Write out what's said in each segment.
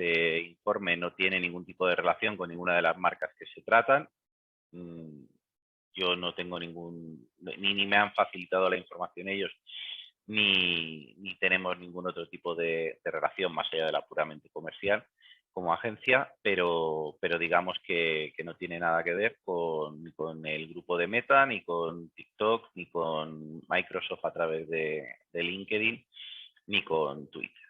este informe no tiene ningún tipo de relación con ninguna de las marcas que se tratan. Yo no tengo ni me han facilitado la información ellos, ni tenemos ningún otro tipo de relación más allá de la puramente comercial como agencia, pero digamos que no tiene nada que ver con el grupo de Meta, ni con TikTok, ni con Microsoft a través de LinkedIn, ni con Twitter.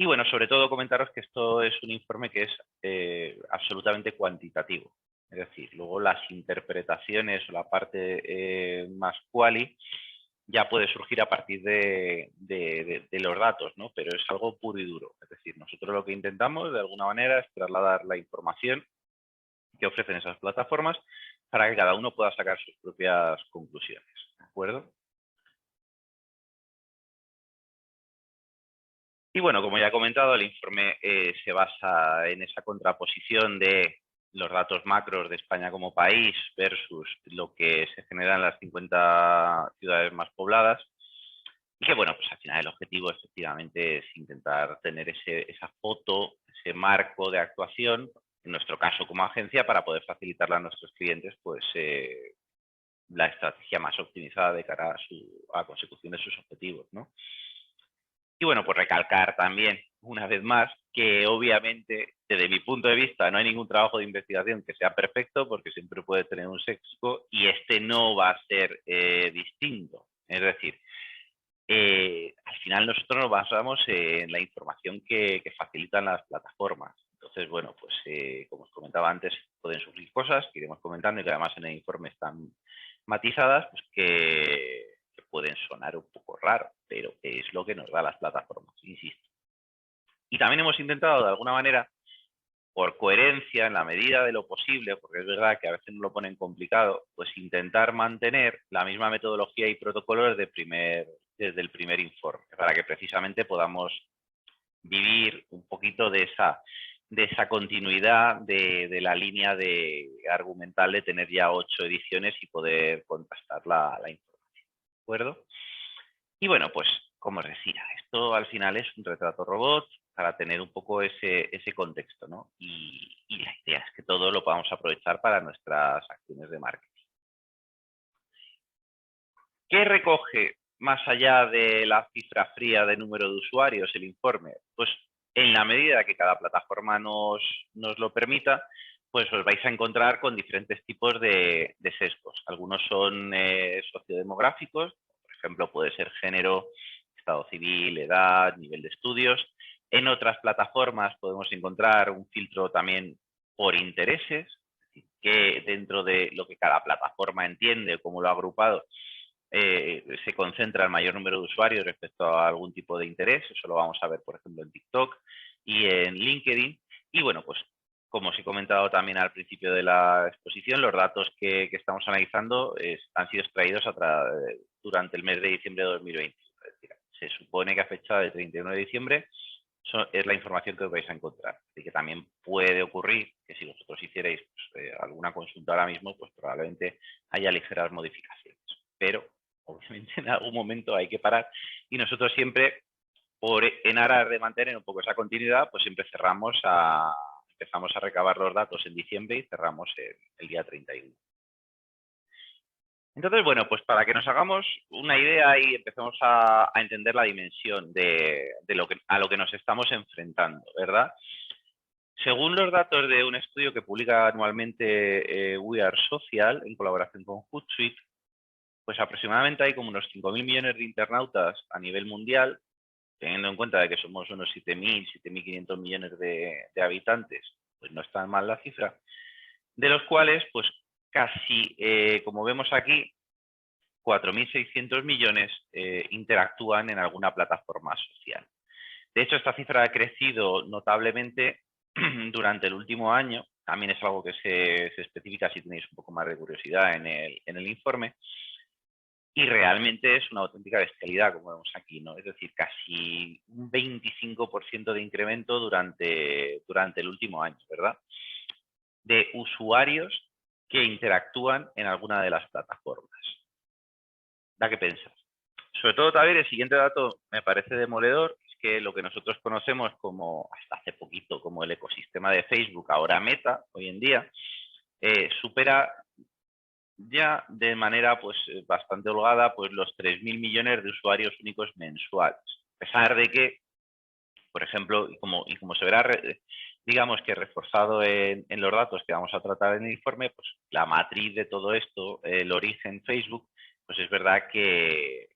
Y bueno, sobre todo comentaros que esto es un informe que es absolutamente cuantitativo. Es decir, luego las interpretaciones o la parte más quali ya puede surgir a partir de los datos, ¿no? Pero es algo puro y duro. Es decir, nosotros lo que intentamos de alguna manera es trasladar la información que ofrecen esas plataformas para que cada uno pueda sacar sus propias conclusiones. ¿De acuerdo? Y bueno, como ya he comentado, el informe se basa en esa contraposición de los datos macros de España como país versus lo que se genera en las 50 ciudades más pobladas. Y que, bueno, pues al final el objetivo efectivamente es intentar tener esa foto, ese marco de actuación, en nuestro caso como agencia, para poder facilitarle a nuestros clientes pues la estrategia más optimizada de cara a la consecución de sus objetivos, ¿no? Y bueno, pues recalcar también, una vez más, que obviamente, desde mi punto de vista, no hay ningún trabajo de investigación que sea perfecto, porque siempre puede tener un sesgo, y este no va a ser distinto. Es decir, al final nosotros nos basamos en la información que facilitan las plataformas. Entonces, bueno, pues como os comentaba antes, pueden surgir cosas que iremos comentando y que además en el informe están matizadas, pues que pueden sonar un poco raro, pero es lo que nos da las plataformas, insisto. Y también hemos intentado, de alguna manera, por coherencia, en la medida de lo posible, porque es verdad que a veces nos lo ponen complicado, pues intentar mantener la misma metodología y protocolo desde el primer informe, para que precisamente podamos vivir un poquito de esa continuidad de la línea argumental de tener ya 8 ediciones y poder contrastar la información. ¿De acuerdo? Y bueno, pues como os decía, esto al final es un retrato robot para tener un poco ese contexto, ¿no? Y la idea es que todo lo podamos aprovechar para nuestras acciones de marketing. ¿Qué recoge más allá de la cifra fría de número de usuarios el informe? Pues en la medida que cada plataforma nos lo permita, pues os vais a encontrar con diferentes tipos de sesgos. Algunos son sociodemográficos, por ejemplo, puede ser género, estado civil, edad, nivel de estudios. En otras plataformas podemos encontrar un filtro también por intereses, que dentro de lo que cada plataforma entiende o cómo lo ha agrupado, se concentra el mayor número de usuarios respecto a algún tipo de interés. Eso lo vamos a ver, por ejemplo, en TikTok y en LinkedIn. Y bueno, pues como os he comentado también al principio de la exposición, los datos que estamos analizando han sido extraídos durante el mes de diciembre de 2020. Es decir, se supone que a fecha de 31 de diciembre es la información que os vais a encontrar. Así que también puede ocurrir que si vosotros hicierais pues, alguna consulta ahora mismo, pues probablemente haya ligeras modificaciones. Pero obviamente en algún momento hay que parar y nosotros siempre, en aras de mantener un poco esa continuidad, pues siempre empezamos a recabar los datos en diciembre y cerramos el día 31. Entonces, bueno, pues para que nos hagamos una idea y empecemos a entender la dimensión a lo que nos estamos enfrentando, ¿verdad? Según los datos de un estudio que publica anualmente We Are Social, en colaboración con Hootsuite, pues aproximadamente hay como unos 5.000 millones de internautas a nivel mundial, teniendo en cuenta de que somos unos 7.000, 7.500 millones de habitantes, pues no es tan mal la cifra, de los cuales, pues casi, como vemos aquí, 4.600 millones interactúan en alguna plataforma social. De hecho, esta cifra ha crecido notablemente durante el último año. También es algo que se especifica si tenéis un poco más de curiosidad en el informe. Y realmente es una auténtica bestialidad, como vemos aquí, ¿no? Es decir, casi un 25% de incremento durante el último año, ¿verdad? De usuarios que interactúan en alguna de las plataformas. Da que pensar. Sobre todo también el siguiente dato me parece demoledor, que lo que nosotros conocemos como, hasta hace poquito, como el ecosistema de Facebook, ahora Meta, hoy en día, supera ya de manera pues bastante holgada pues los 3.000 millones de usuarios únicos mensuales. A pesar de que, por ejemplo, y como se verá, digamos que reforzado en los datos que vamos a tratar en el informe, pues la matriz de todo esto, el origen Facebook, pues es verdad que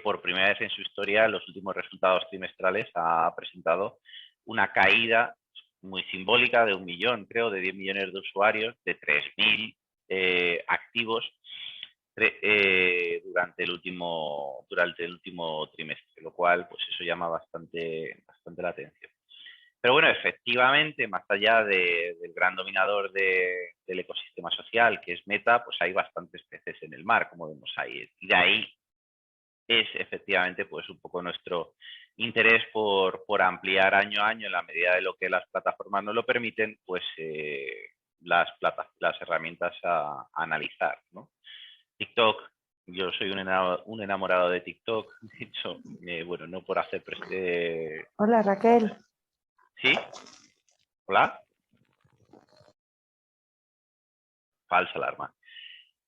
por primera vez en su historia, en los últimos resultados trimestrales, ha presentado una caída muy simbólica de 1 millón, creo, de 10 millones de usuarios, de 3.000 activos durante el último trimestre, lo cual pues eso llama bastante la atención. Pero bueno, efectivamente, más allá del gran dominador del ecosistema social, que es Meta, pues hay bastantes peces en el mar, como vemos ahí. Y de ahí es efectivamente pues un poco nuestro interés por ampliar año a año, en la medida de lo que las plataformas nos lo permiten, pues las herramientas a analizar, ¿no? TikTok, yo soy un enamorado de TikTok, de hecho, bueno, no por hacer... Hola, Raquel. ¿Sí? ¿Hola? Falsa alarma.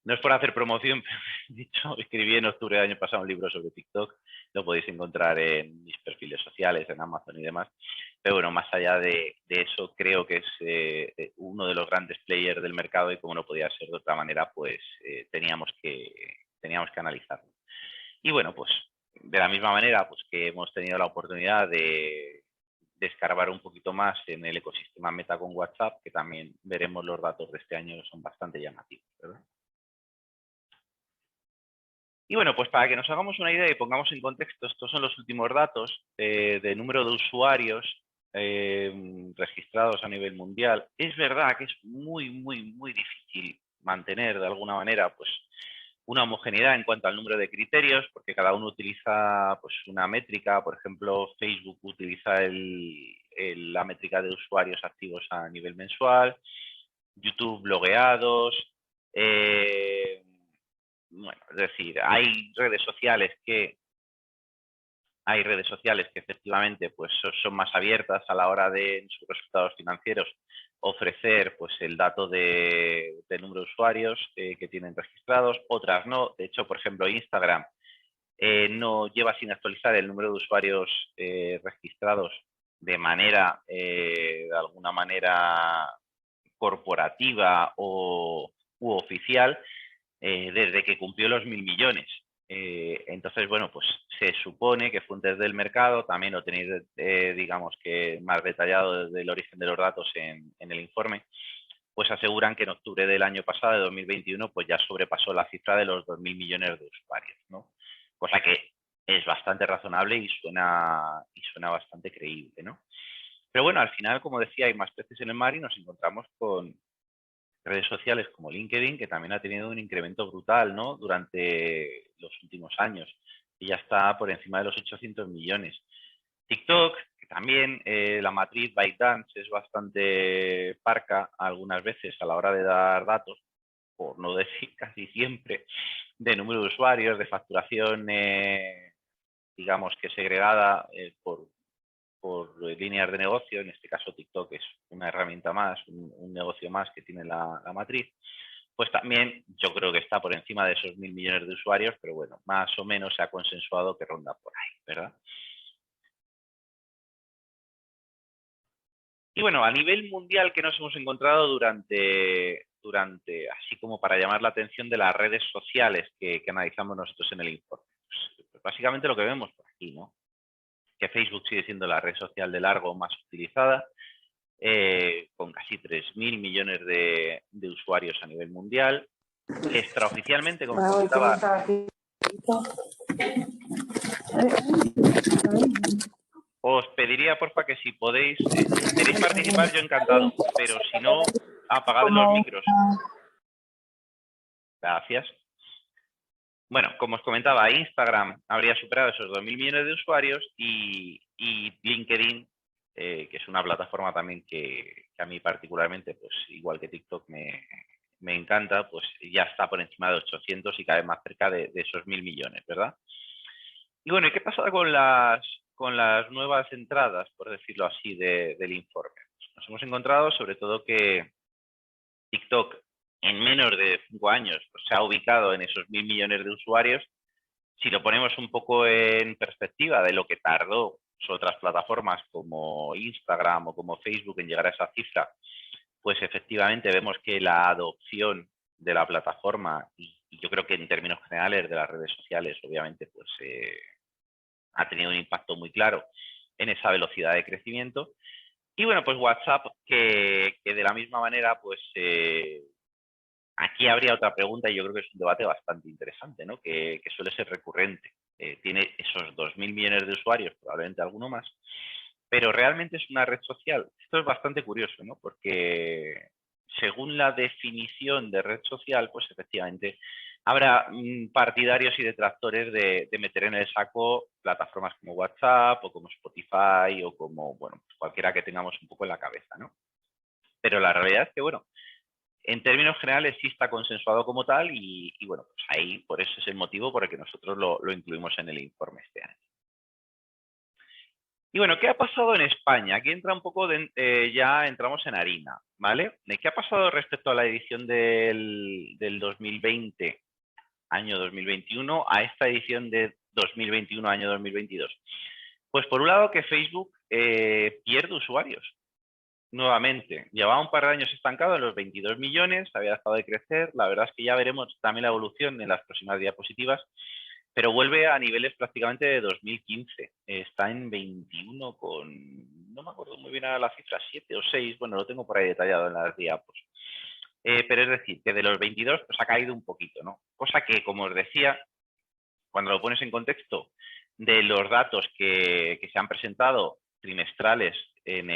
No es por hacer promoción, pero de hecho escribí en octubre del año pasado un libro sobre TikTok, lo podéis encontrar en mis perfiles sociales, en Amazon y demás. Pero bueno, más allá de eso, creo que es uno de los grandes players del mercado y como no podía ser de otra manera, pues teníamos que analizarlo. Y bueno, pues de la misma manera pues que hemos tenido la oportunidad de escarbar un poquito más en el ecosistema Meta con WhatsApp, que también veremos los datos de este año, son bastante llamativos, ¿verdad? Y bueno, pues para que nos hagamos una idea y pongamos en contexto, estos son los últimos datos de número de usuarios registrados a nivel mundial. Es verdad que es muy difícil mantener de alguna manera pues una homogeneidad en cuanto al número de criterios, porque cada uno utiliza pues una métrica. Por ejemplo, Facebook utiliza la métrica de usuarios activos a nivel mensual, YouTube logueados, bueno, es decir, hay redes sociales que efectivamente pues son más abiertas a la hora de en sus resultados financieros ofrecer pues el dato del número de usuarios que tienen registrados, otras no. De hecho, por ejemplo, Instagram no lleva sin actualizar el número de usuarios registrados de manera, de alguna manera corporativa u oficial, desde que cumplió los 1.000 millones. Entonces, bueno, pues se supone que fuentes del mercado, también lo tenéis, digamos que más detallado desde el origen de los datos en el informe, pues aseguran que en octubre del año pasado, de 2021, pues ya sobrepasó la cifra de los 2.000 millones de usuarios, ¿no? Cosa que es bastante razonable y suena bastante creíble, ¿no? Pero bueno, al final, como decía, hay más peces en el mar y nos encontramos con redes sociales como LinkedIn, que también ha tenido un incremento brutal, ¿no?, durante los últimos años, y ya está por encima de los 800 millones. TikTok, que también la matriz ByteDance es bastante parca algunas veces a la hora de dar datos, por no decir casi siempre, de número de usuarios, de facturación, digamos que segregada por líneas de negocio. En este caso TikTok es una herramienta más, un negocio más que tiene la matriz, pues también yo creo que está por encima de esos 1.000 millones de usuarios, pero bueno, más o menos se ha consensuado que ronda por ahí, ¿verdad? Y bueno, a nivel mundial, ¿qué nos hemos encontrado durante así como para llamar la atención de las redes sociales que analizamos nosotros en el informe? Pues básicamente lo que vemos por aquí, ¿no? Que Facebook sigue siendo la red social de largo más utilizada, con casi 3.000 millones de usuarios a nivel mundial. Extraoficialmente, como comentaba, os pediría, porfa, que si podéis, si queréis participar, yo encantado, pero si no, apagad los micros. Gracias. Bueno, como os comentaba, Instagram habría superado esos 2.000 millones de usuarios y LinkedIn, que es una plataforma también que a mí particularmente, pues igual que TikTok, me encanta, pues ya está por encima de 800 y cada vez más cerca de esos 1.000 millones, ¿verdad? Y bueno, ¿y qué pasa con las con las nuevas entradas, por decirlo así, del informe? Nos hemos encontrado sobre todo que TikTok en menos de 5 años pues, se ha ubicado en esos 1.000 millones de usuarios. Si lo ponemos un poco en perspectiva de lo que tardó otras plataformas como Instagram o como Facebook en llegar a esa cifra, pues efectivamente vemos que la adopción de la plataforma y yo creo que en términos generales de las redes sociales, obviamente, pues ha tenido un impacto muy claro en esa velocidad de crecimiento. Y bueno, pues WhatsApp, que de la misma manera, pues aquí habría otra pregunta y yo creo que es un debate bastante interesante, ¿no? Que suele ser recurrente. Tiene esos 2.000 millones de usuarios, probablemente alguno más, pero realmente es una red social. Esto es bastante curioso, ¿no? Porque según la definición de red social, pues efectivamente habrá partidarios y detractores de meter en el saco plataformas como WhatsApp o como Spotify o como, bueno, pues cualquiera que tengamos un poco en la cabeza, ¿no? Pero la realidad es que, bueno, en términos generales sí está consensuado como tal y bueno, pues ahí por eso es el motivo por el que nosotros lo incluimos en el informe este año. Y bueno, ¿qué ha pasado en España? Aquí entra un poco, ya entramos en harina, ¿vale? ¿Qué ha pasado respecto a la edición del 2020, año 2021, a esta edición de 2021, año 2022? Pues por un lado que Facebook pierde usuarios. Nuevamente, llevaba un par de años estancado en los 22 millones, había dejado de crecer, la verdad es que ya veremos también la evolución en las próximas diapositivas, pero vuelve a niveles prácticamente de 2015, está en 21 con, no me acuerdo muy bien a la cifra, 7 o 6, bueno, lo tengo por ahí detallado en las diapos, pero es decir, que de los 22 pues ha caído un poquito, ¿no? Cosa que, como os decía, cuando lo pones en contexto de los datos que se han presentado trimestrales en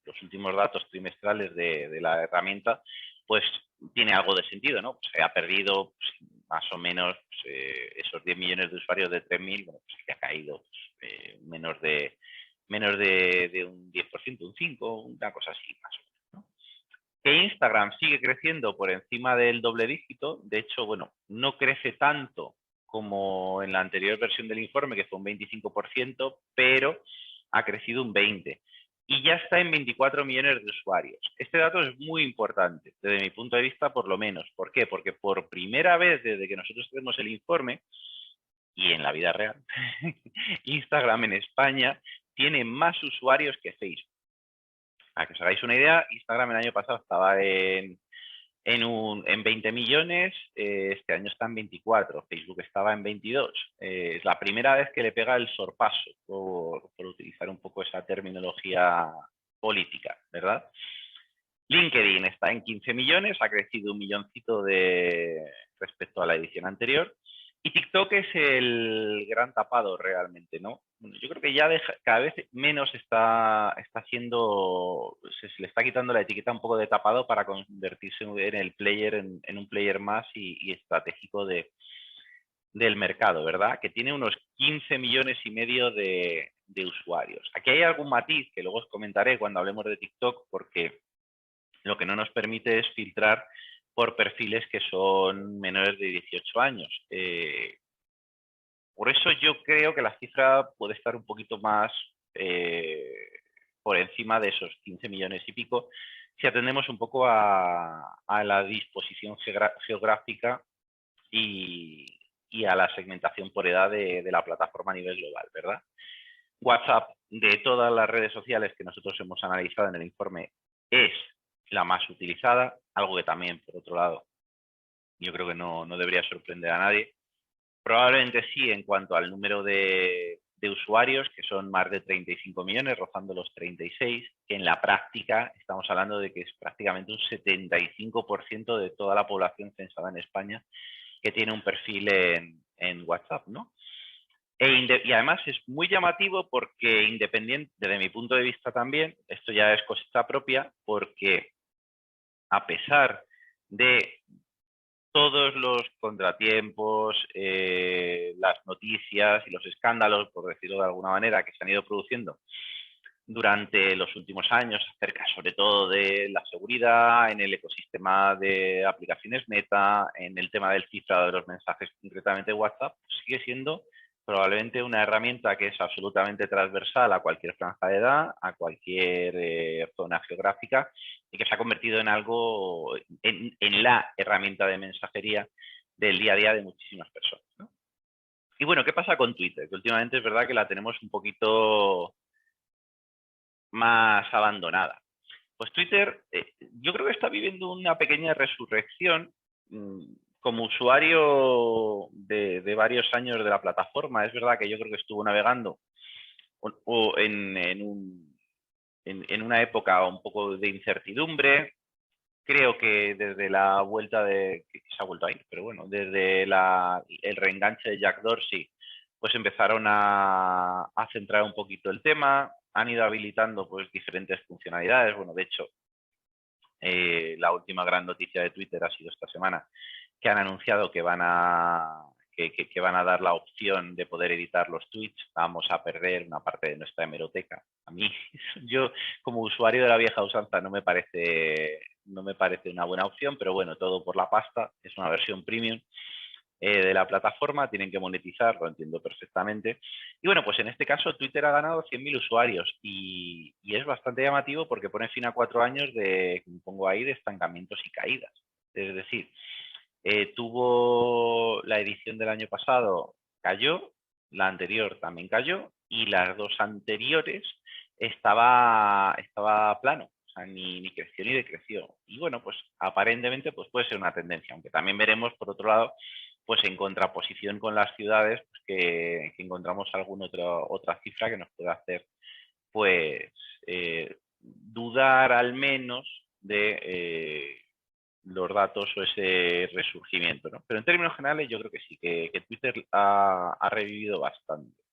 los últimos datos trimestrales de la herramienta, pues tiene algo de sentido, ¿no? Pues se ha perdido pues, más o menos esos 10 millones de usuarios de 3.000, bueno, pues que ha caído menos de un 10%, un 5%, una cosa así más o menos, ¿no? Que Instagram sigue creciendo por encima del doble dígito, de hecho, bueno, no crece tanto como en la anterior versión del informe, que fue un 25%, pero ha crecido un 20%. Y ya está en 24 millones de usuarios. Este dato es muy importante, desde mi punto de vista, por lo menos. ¿Por qué? Porque por primera vez desde que nosotros tenemos el informe, y en la vida real, Instagram en España tiene más usuarios que Facebook. Para que os hagáis una idea, Instagram el año pasado estaba en 20 millones, este año está en 24, Facebook estaba en 22. Es la primera vez que le pega el sorpaso, por utilizar un poco esa terminología política, ¿verdad? LinkedIn está en 15 millones, ha crecido un milloncito respecto a la edición anterior. Y TikTok es el gran tapado realmente, ¿no? Bueno, yo creo que ya cada vez menos está siendo, se le está quitando la etiqueta un poco de tapado para convertirse en el player, en un player más y estratégico del mercado, ¿verdad? Que tiene unos 15 millones y medio de usuarios. Aquí hay algún matiz que luego os comentaré cuando hablemos de TikTok, porque lo que no nos permite es filtrar por perfiles que son menores de 18 años. Por eso yo creo que la cifra puede estar un poquito más por encima de esos 15 millones y pico, si atendemos un poco a la disposición geográfica y a la segmentación por edad de la plataforma a nivel global, ¿verdad? WhatsApp, de todas las redes sociales que nosotros hemos analizado en el informe, es la más utilizada, algo que también, por otro lado, yo creo que no debería sorprender a nadie. Probablemente sí en cuanto al número de usuarios, que son más de 35 millones, rozando los 36, que en la práctica estamos hablando de que es prácticamente un 75% de toda la población censada en España que tiene un perfil en WhatsApp, ¿no? Y además es muy llamativo porque independiente, desde mi punto de vista también, esto ya es cosecha propia, porque a pesar de todos los contratiempos, las noticias y los escándalos, por decirlo de alguna manera, que se han ido produciendo durante los últimos años, acerca sobre todo de la seguridad, en el ecosistema de aplicaciones Meta, en el tema del cifrado de los mensajes, concretamente WhatsApp, sigue siendo probablemente una herramienta que es absolutamente transversal a cualquier franja de edad, a cualquier zona geográfica, y que se ha convertido en algo, en la herramienta de mensajería del día a día de muchísimas personas, ¿no? Y bueno, ¿qué pasa con Twitter? Que últimamente es verdad que la tenemos un poquito más abandonada. Pues Twitter, yo creo que está viviendo una pequeña resurrección. Como usuario de varios años de la plataforma, es verdad que yo creo que estuvo navegando en una época un poco de incertidumbre. Creo que desde la vuelta que se ha vuelto ahí, pero bueno, desde el reenganche de Jack Dorsey, pues empezaron a centrar un poquito el tema, han ido habilitando pues diferentes funcionalidades. Bueno, de hecho, la última gran noticia de Twitter ha sido esta semana, que han anunciado que van a dar la opción de poder editar los tweets. Vamos a perder una parte de nuestra hemeroteca. A mí, yo como usuario de la vieja usanza no me parece una buena opción, pero bueno, todo por la pasta. Es una versión premium de la plataforma, tienen que monetizar, lo entiendo perfectamente. Y bueno, pues en este caso Twitter ha ganado 100.000 usuarios y es bastante llamativo porque pone fin a 4 años como pongo ahí, de estancamientos y caídas. Es decir, tuvo la edición del año pasado, cayó, la anterior también cayó y las dos anteriores estaba plano, o sea, ni creció ni decreció. Y bueno, pues aparentemente pues puede ser una tendencia, aunque también veremos por otro lado, pues en contraposición con las ciudades, pues que encontramos alguna otra cifra que nos pueda hacer pues dudar al menos de los datos o ese resurgimiento, ¿no? Pero en términos generales yo creo que sí, que Twitter ha revivido bastante.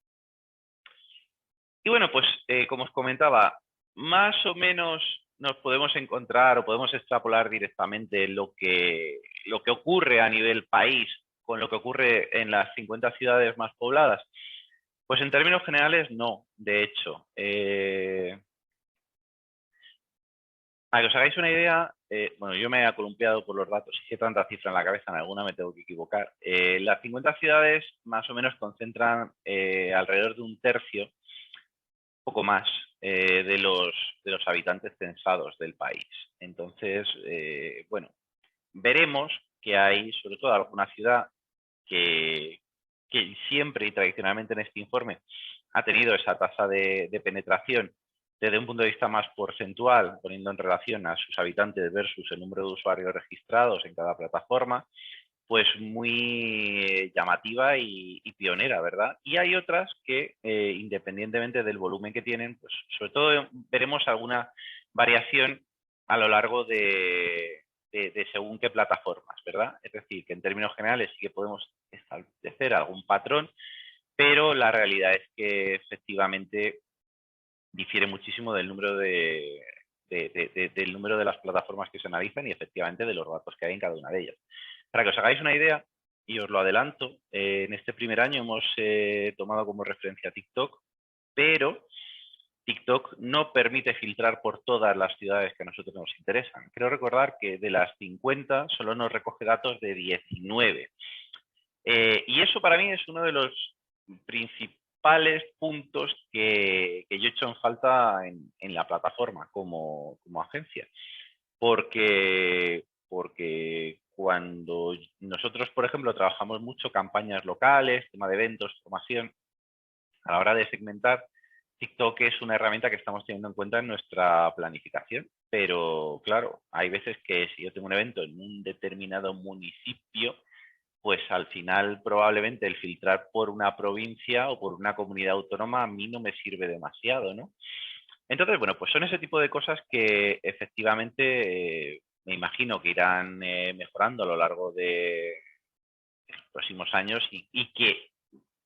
Y bueno, pues como os comentaba, más o menos nos podemos encontrar o podemos extrapolar directamente lo que ocurre a nivel país con lo que ocurre en las 50 ciudades más pobladas. Pues en términos generales no, de hecho. Para que os hagáis una idea, bueno, yo me he columpiado por los datos, hice tanta cifra en la cabeza, en alguna me tengo que equivocar. Las 50 ciudades más o menos concentran alrededor de un tercio, poco más, de los habitantes censados del país. Entonces, bueno, veremos que hay, sobre todo, alguna ciudad que siempre y tradicionalmente en este informe ha tenido esa tasa de penetración desde un punto de vista más porcentual, poniendo en relación a sus habitantes versus el número de usuarios registrados en cada plataforma, pues muy llamativa y pionera, ¿verdad? Y hay otras que, independientemente del volumen que tienen, pues sobre todo veremos alguna variación a lo largo de según qué plataformas, ¿verdad? Es decir, que en términos generales sí que podemos establecer algún patrón, pero la realidad es que efectivamente difiere muchísimo del número del número de las plataformas que se analizan y efectivamente de los datos que hay en cada una de ellas. Para que os hagáis una idea, y os lo adelanto, en este primer año hemos tomado como referencia TikTok, pero TikTok no permite filtrar por todas las ciudades que a nosotros nos interesan. Creo recordar que de las 50 solo nos recoge datos de 19. Y eso para mí es uno de los principales puntos que yo he hecho en falta en la plataforma como agencia. Porque cuando nosotros, por ejemplo, trabajamos mucho campañas locales, tema de eventos, formación, a la hora de segmentar, TikTok es una herramienta que estamos teniendo en cuenta en nuestra planificación, pero claro, hay veces que si yo tengo un evento en un determinado municipio, pues al final probablemente el filtrar por una provincia o por una comunidad autónoma a mí no me sirve demasiado, ¿no? Entonces, bueno, pues son ese tipo de cosas que efectivamente me imagino que irán mejorando a lo largo de los próximos años y que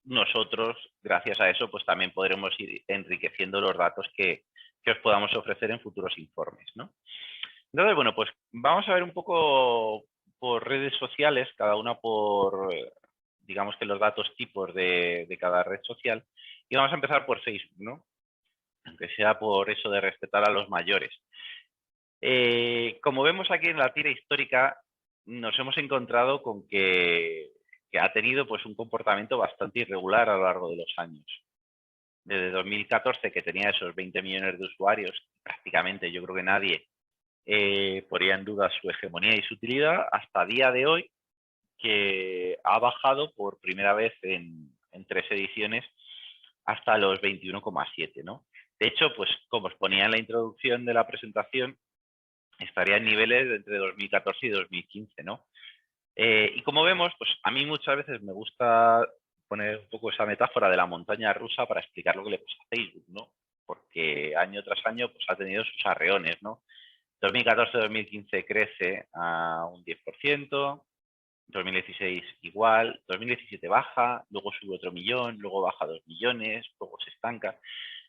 nosotros, gracias a eso, pues también podremos ir enriqueciendo los datos que os podamos ofrecer en futuros informes, ¿no? Entonces, bueno, pues vamos a ver un poco por redes sociales, cada una por, digamos que los datos tipos de cada red social. Y vamos a empezar por Facebook, ¿no? Aunque sea por eso de respetar a los mayores. Como vemos aquí en la tira histórica, nos hemos encontrado con que que ha tenido pues un comportamiento bastante irregular a lo largo de los años. Desde 2014, que tenía esos 20 millones de usuarios, prácticamente yo creo que nadie ponía en duda su hegemonía y su utilidad, hasta día de hoy, que ha bajado por primera vez en 3 ediciones hasta los 21,7, ¿no? De hecho, pues como os ponía en la introducción de la presentación, estaría en niveles de entre 2014 y 2015, ¿no? Y como vemos, pues a mí muchas veces me gusta poner un poco esa metáfora de la montaña rusa para explicar lo que le pasa a Facebook, ¿no? Porque año tras año pues ha tenido sus arreones, ¿no? 2014-2015 crece a un 10%, 2016 igual, 2017 baja, luego sube otro millón, luego baja 2 millones, luego se estanca.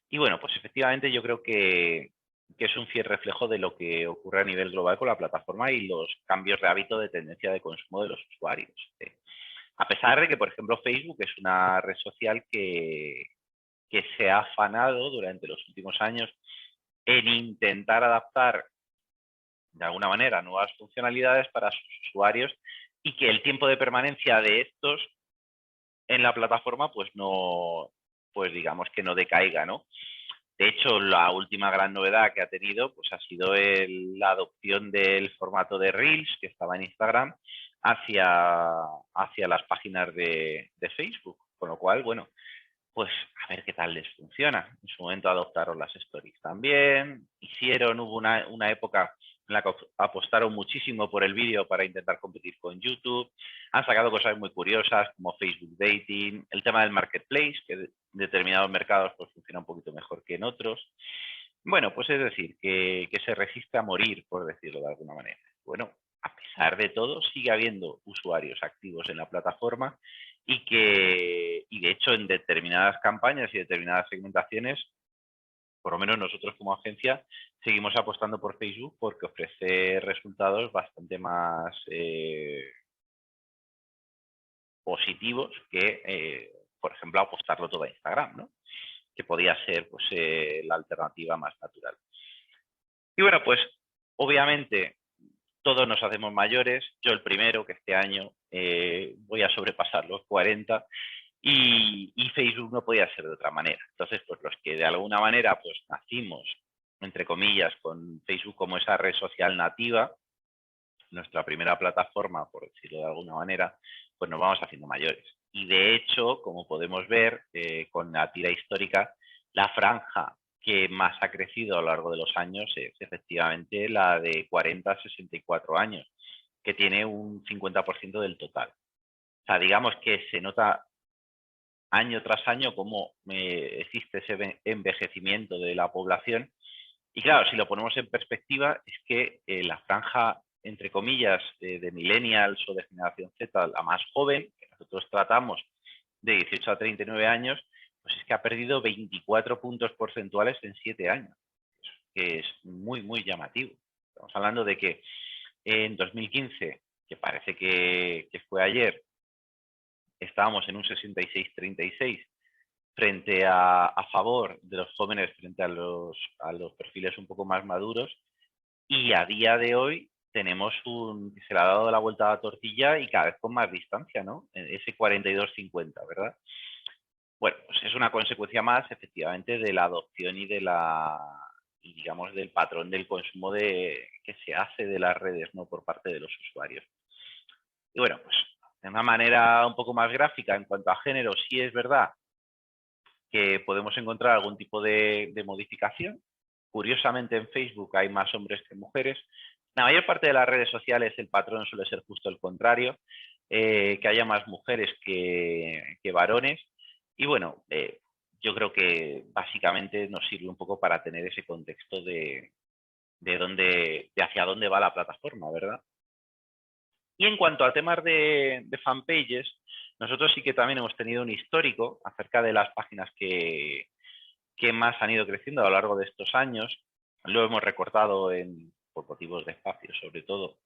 Y bueno, pues efectivamente yo creo que es un fiel reflejo de lo que ocurre a nivel global con la plataforma y los cambios de hábito de tendencia de consumo de los usuarios. A pesar de que, por ejemplo, Facebook es una red social que se ha afanado durante los últimos años en intentar adaptar de alguna manera nuevas funcionalidades para sus usuarios y que el tiempo de permanencia de estos en la plataforma pues no, pues digamos que no decaiga, ¿no? De hecho, la última gran novedad que ha tenido pues ha sido la adopción del formato de Reels que estaba en Instagram hacia las páginas de Facebook. Con lo cual, bueno, pues a ver qué tal les funciona. En su momento adoptaron las stories también, hubo una época en la que apostaron muchísimo por el vídeo para intentar competir con YouTube. Han sacado cosas muy curiosas como Facebook Dating, el tema del marketplace, que en determinados mercados pues funciona un poquito mejor que en otros. Bueno, pues es decir, que se resiste a morir, por decirlo de alguna manera. Bueno, a pesar de todo, sigue habiendo usuarios activos en la plataforma y de hecho en determinadas campañas y determinadas segmentaciones, por lo menos nosotros como agencia, seguimos apostando por Facebook porque ofrece resultados bastante más positivos que, por ejemplo, apostarlo todo a Instagram, ¿no? Que podía ser pues, la alternativa más natural. Y bueno, pues obviamente todos nos hacemos mayores, yo el primero, que este año voy a sobrepasar los 40, y Facebook no podía ser de otra manera. Entonces, pues los que de alguna manera pues nacimos, entre comillas, con Facebook como esa red social nativa, nuestra primera plataforma, por decirlo de alguna manera, pues nos vamos haciendo mayores. Y de hecho, como podemos ver con la tira histórica, la franja que más ha crecido a lo largo de los años es efectivamente la de 40 a 64 años, que tiene un 50% del total. O sea, digamos que se nota año tras año cómo existe ese envejecimiento de la población. Y claro, si lo ponemos en perspectiva, es que la franja, entre comillas, de millennials o de generación Z, la más joven, que nosotros tratamos de 18 a 39 años, pues es que ha perdido 24 puntos porcentuales en 7 años, que es muy, muy llamativo. Estamos hablando de que en 2015, que parece que fue ayer, estábamos en un 66-36 frente a favor de los jóvenes frente a los perfiles un poco más maduros, y a día de hoy tenemos que se le ha dado la vuelta a la tortilla y cada vez con más distancia, ¿no? Ese 42-50, ¿verdad? Bueno, pues es una consecuencia más, efectivamente, de la adopción y digamos, del patrón del consumo que se hace de las redes, ¿no? Por parte de los usuarios. Y bueno, pues de una manera un poco más gráfica en cuanto a género, sí es verdad que podemos encontrar algún tipo de modificación. Curiosamente en Facebook hay más hombres que mujeres. La mayor parte de las redes sociales el patrón suele ser justo el contrario, que haya más mujeres que varones. Y bueno, yo creo que básicamente nos sirve un poco para tener ese contexto de hacia dónde va la plataforma, ¿verdad? Y en cuanto a temas de fanpages, nosotros sí que también hemos tenido un histórico acerca de las páginas que más han ido creciendo a lo largo de estos años. Lo hemos recortado por motivos de espacio, sobre todo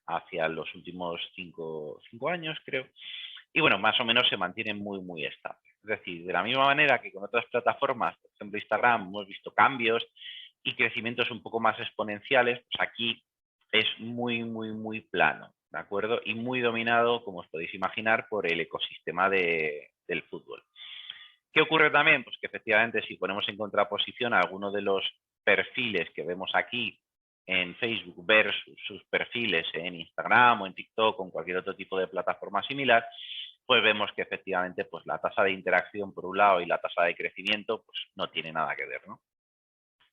hacia los últimos 5 años, creo. Y bueno, más o menos se mantienen muy, muy estables. Es decir, de la misma manera que con otras plataformas, por ejemplo Instagram, hemos visto cambios y crecimientos un poco más exponenciales, pues aquí es muy, muy, muy plano. ¿de acuerdo? Y muy dominado, como os podéis imaginar, por el ecosistema del fútbol. ¿Qué ocurre también? Pues que efectivamente si ponemos en contraposición a alguno de los perfiles que vemos aquí en Facebook versus sus perfiles en Instagram o en TikTok o en cualquier otro tipo de plataforma similar, pues vemos que efectivamente pues la tasa de interacción por un lado y la tasa de crecimiento pues no tiene nada que ver, ¿no?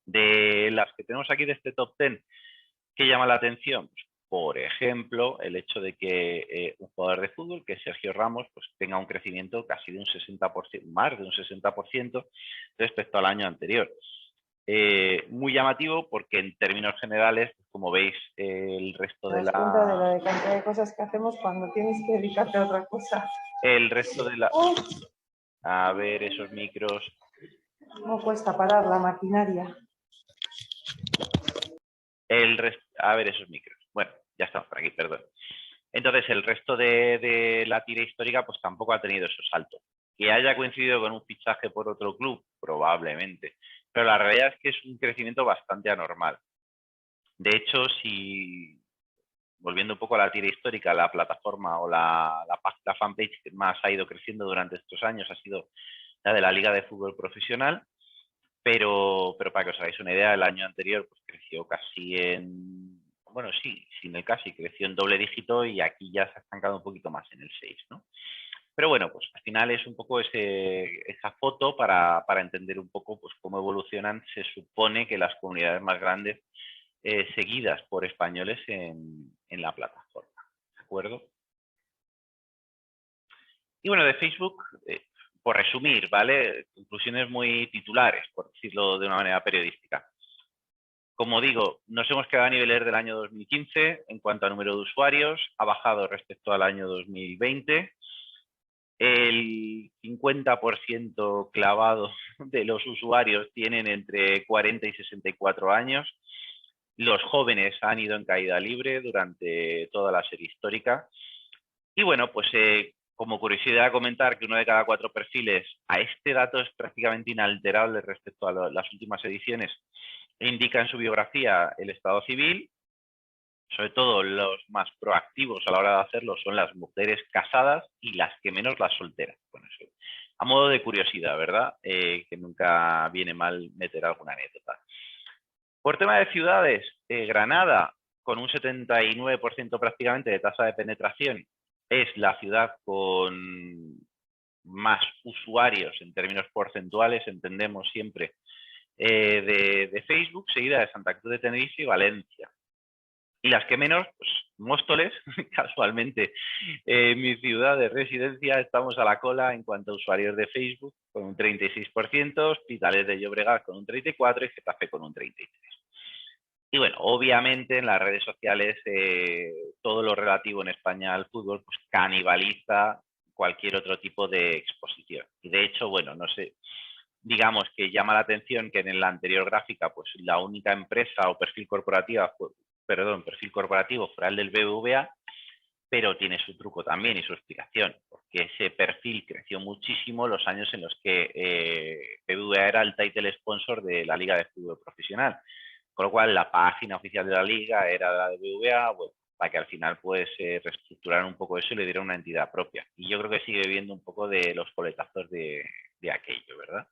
De las que tenemos aquí de este top 10, ¿qué llama la atención? Pues, por ejemplo, el hecho de que un jugador de fútbol, que es Sergio Ramos, pues tenga un crecimiento casi de un 60%, más de un 60% respecto al año anterior. Muy llamativo porque en términos generales, como veis, el resto Te de das cuenta de la... la cantidad de cosas que hacemos cuando tienes que dedicarte a otra cosa. El resto de la... A ver, esos micros... ¿Cómo cuesta parar la maquinaria? A ver, esos micros. Bueno, ya estamos por aquí, perdón. Entonces, el resto de la tira histórica pues tampoco ha tenido esos saltos. Que haya coincidido con un fichaje por otro club, probablemente. Pero la realidad es que es un crecimiento bastante anormal. De hecho, si volviendo un poco a la tira histórica, la plataforma o la fanpage que más ha ido creciendo durante estos años ha sido la de la Liga de Fútbol Profesional, pero para que os hagáis una idea, el año anterior pues creció casi en, bueno, sí, sin el casi, creció en doble dígito y aquí ya se ha estancado un poquito más en el 6, ¿no? Pero bueno, pues al final es un poco esa foto para entender un poco pues cómo evolucionan, se supone que las comunidades más grandes seguidas por españoles en la plataforma, ¿de acuerdo? Y bueno, de Facebook, por resumir, ¿vale? Conclusiones muy titulares, por decirlo de una manera periodística. Como digo, nos hemos quedado a niveles del año 2015 en cuanto a número de usuarios, ha bajado respecto al año 2020. El 50% clavado de los usuarios tienen entre 40 y 64 años. Los jóvenes han ido en caída libre durante toda la serie histórica. Y bueno, pues como curiosidad comentar que uno de cada 4 perfiles, a este dato es prácticamente inalterable respecto a las últimas ediciones, indica en su biografía el estado civil. Sobre todo los más proactivos a la hora de hacerlo son las mujeres casadas y las que menos las solteras. Bueno, eso, a modo de curiosidad, ¿verdad? Que nunca viene mal meter alguna anécdota. Por tema de ciudades, Granada, con un 79% prácticamente de tasa de penetración, es la ciudad con más usuarios en términos porcentuales, entendemos siempre, de Facebook, seguida de Santa Cruz de Tenerife y Valencia. Y las que menos, pues Móstoles, casualmente, mi ciudad de residencia, estamos a la cola en cuanto a usuarios de Facebook, con un 36%, Hospitalet de Llobregat con un 34% y Getafe con un 33%. Y bueno, obviamente en las redes sociales todo lo relativo en España al fútbol pues canibaliza cualquier otro tipo de exposición. Y de hecho, bueno, no sé, digamos que llama la atención que en la anterior gráfica pues la única empresa o perfil corporativo fuera el del BBVA, pero tiene su truco también y su explicación, porque ese perfil creció muchísimo los años en los que BBVA era el title sponsor de la Liga de Fútbol Profesional. Con lo cual, la página oficial de la liga era la de BBVA, bueno, para que al final pues reestructuraran un poco eso y le dieran una entidad propia. Y yo creo que sigue viendo un poco de los coletazos de aquello, ¿verdad?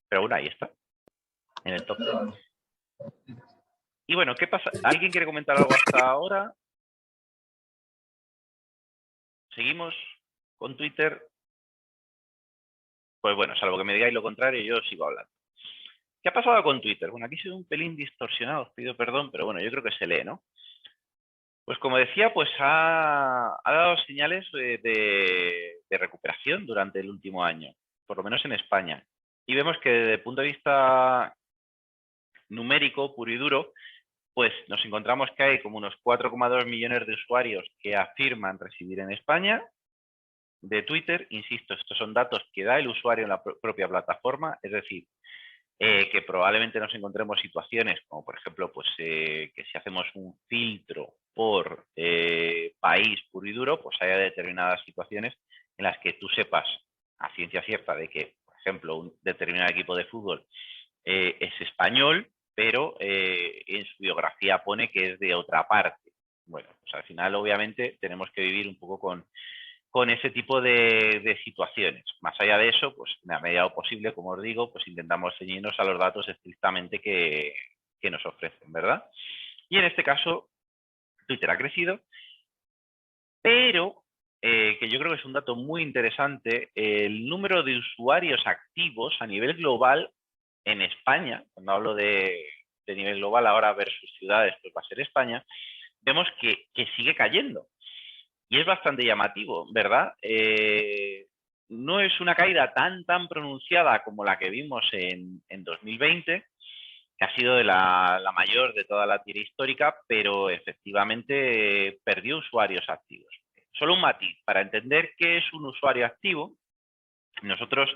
Pero bueno, ahí está, en el top 10. Y bueno, ¿qué pasa? ¿Alguien quiere comentar algo hasta ahora? ¿Seguimos con Twitter? Pues bueno, salvo que me digáis lo contrario, yo sigo hablando. ¿Qué ha pasado con Twitter? Bueno, aquí ha sido un pelín distorsionado, os pido perdón, pero bueno, yo creo que se lee, ¿no? Pues como decía, pues ha dado señales de recuperación durante el último año, por lo menos en España. Y vemos que desde el punto de vista numérico, puro y duro, pues nos encontramos que hay como unos 4,2 millones de usuarios que afirman residir en España de Twitter. Insisto, estos son datos que da el usuario en la propia plataforma, es decir, que probablemente nos encontremos situaciones como por ejemplo pues que si hacemos un filtro por país puro y duro, pues haya determinadas situaciones en las que tú sepas a ciencia cierta de que, por ejemplo, un determinado equipo de fútbol es español, pero en su biografía pone que es de otra parte. Bueno, pues al final obviamente tenemos que vivir un poco con ese tipo de situaciones. Más allá de eso, pues en la medida de lo posible, como os digo, pues intentamos ceñirnos a los datos estrictamente que nos ofrecen, ¿verdad? Y en este caso, Twitter ha crecido, pero que yo creo que es un dato muy interesante, el número de usuarios activos a nivel global en España, cuando hablo de nivel global ahora versus ciudades, pues va a ser España, vemos que sigue cayendo. Y es bastante llamativo, ¿verdad? No es una caída tan pronunciada como la que vimos en 2020, que ha sido de la mayor de toda la tira histórica, pero efectivamente perdió usuarios activos. Solo un matiz, para entender qué es un usuario activo, nosotros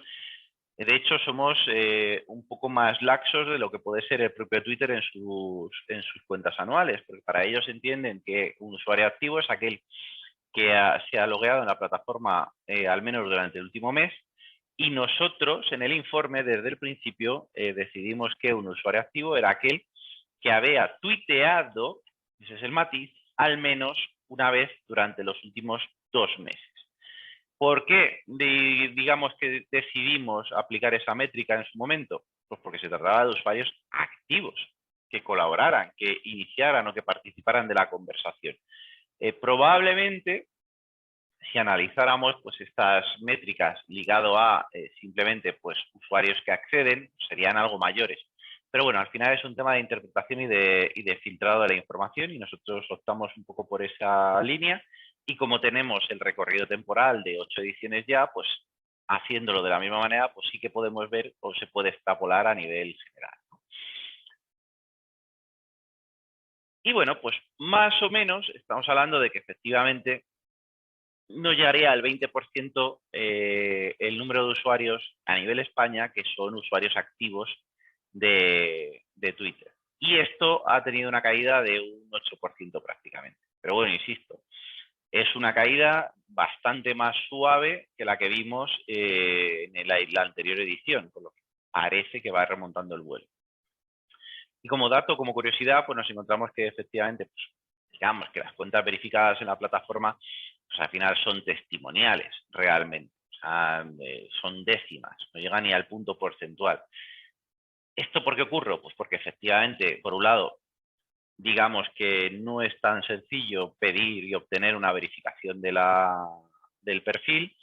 de hecho somos un poco más laxos de lo que puede ser el propio Twitter en sus cuentas anuales, porque para ellos entienden que un usuario activo es aquel que se ha logueado en la plataforma al menos durante el último mes, y nosotros en el informe desde el principio decidimos que un usuario activo era aquel que había tuiteado, ese es el matiz, al menos una vez durante los últimos 2 meses. ¿Por qué digamos que decidimos aplicar esa métrica en su momento? Pues porque se trataba de usuarios activos, que colaboraran, que iniciaran o que participaran de la conversación. Probablemente, si analizáramos pues estas métricas ligado a simplemente pues usuarios que acceden, serían algo mayores. Pero bueno, al final es un tema de interpretación y de filtrado de la información, y nosotros optamos un poco por esa línea, y como tenemos el recorrido temporal de 8 ediciones ya, pues haciéndolo de la misma manera, pues sí que podemos ver o se puede extrapolar a nivel general. Y bueno, pues más o menos estamos hablando de que efectivamente no llegaría al 20% el número de usuarios a nivel España que son usuarios activos de Twitter. Y esto ha tenido una caída de un 8% prácticamente. Pero bueno, insisto, es una caída bastante más suave que la que vimos en la anterior edición, por lo que parece que va remontando el vuelo. Y como dato, como curiosidad, pues nos encontramos que efectivamente, pues, digamos que las cuentas verificadas en la plataforma, pues al final son testimoniales realmente. O sea, son décimas, no llegan ni al punto porcentual. ¿Esto por qué ocurre? Pues porque efectivamente, por un lado, digamos que no es tan sencillo pedir y obtener una verificación del perfil.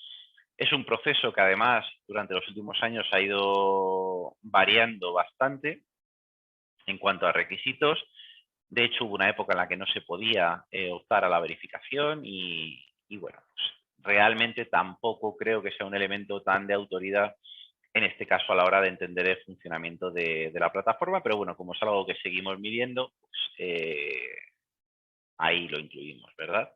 Es un proceso que además durante los últimos años ha ido variando bastante en cuanto a requisitos. De hecho, hubo una época en la que no se podía optar a la verificación y bueno, pues, realmente tampoco creo que sea un elemento tan de autoridad en este caso a la hora de entender el funcionamiento de la plataforma, pero bueno, como es algo que seguimos midiendo, pues, ahí lo incluimos, ¿verdad?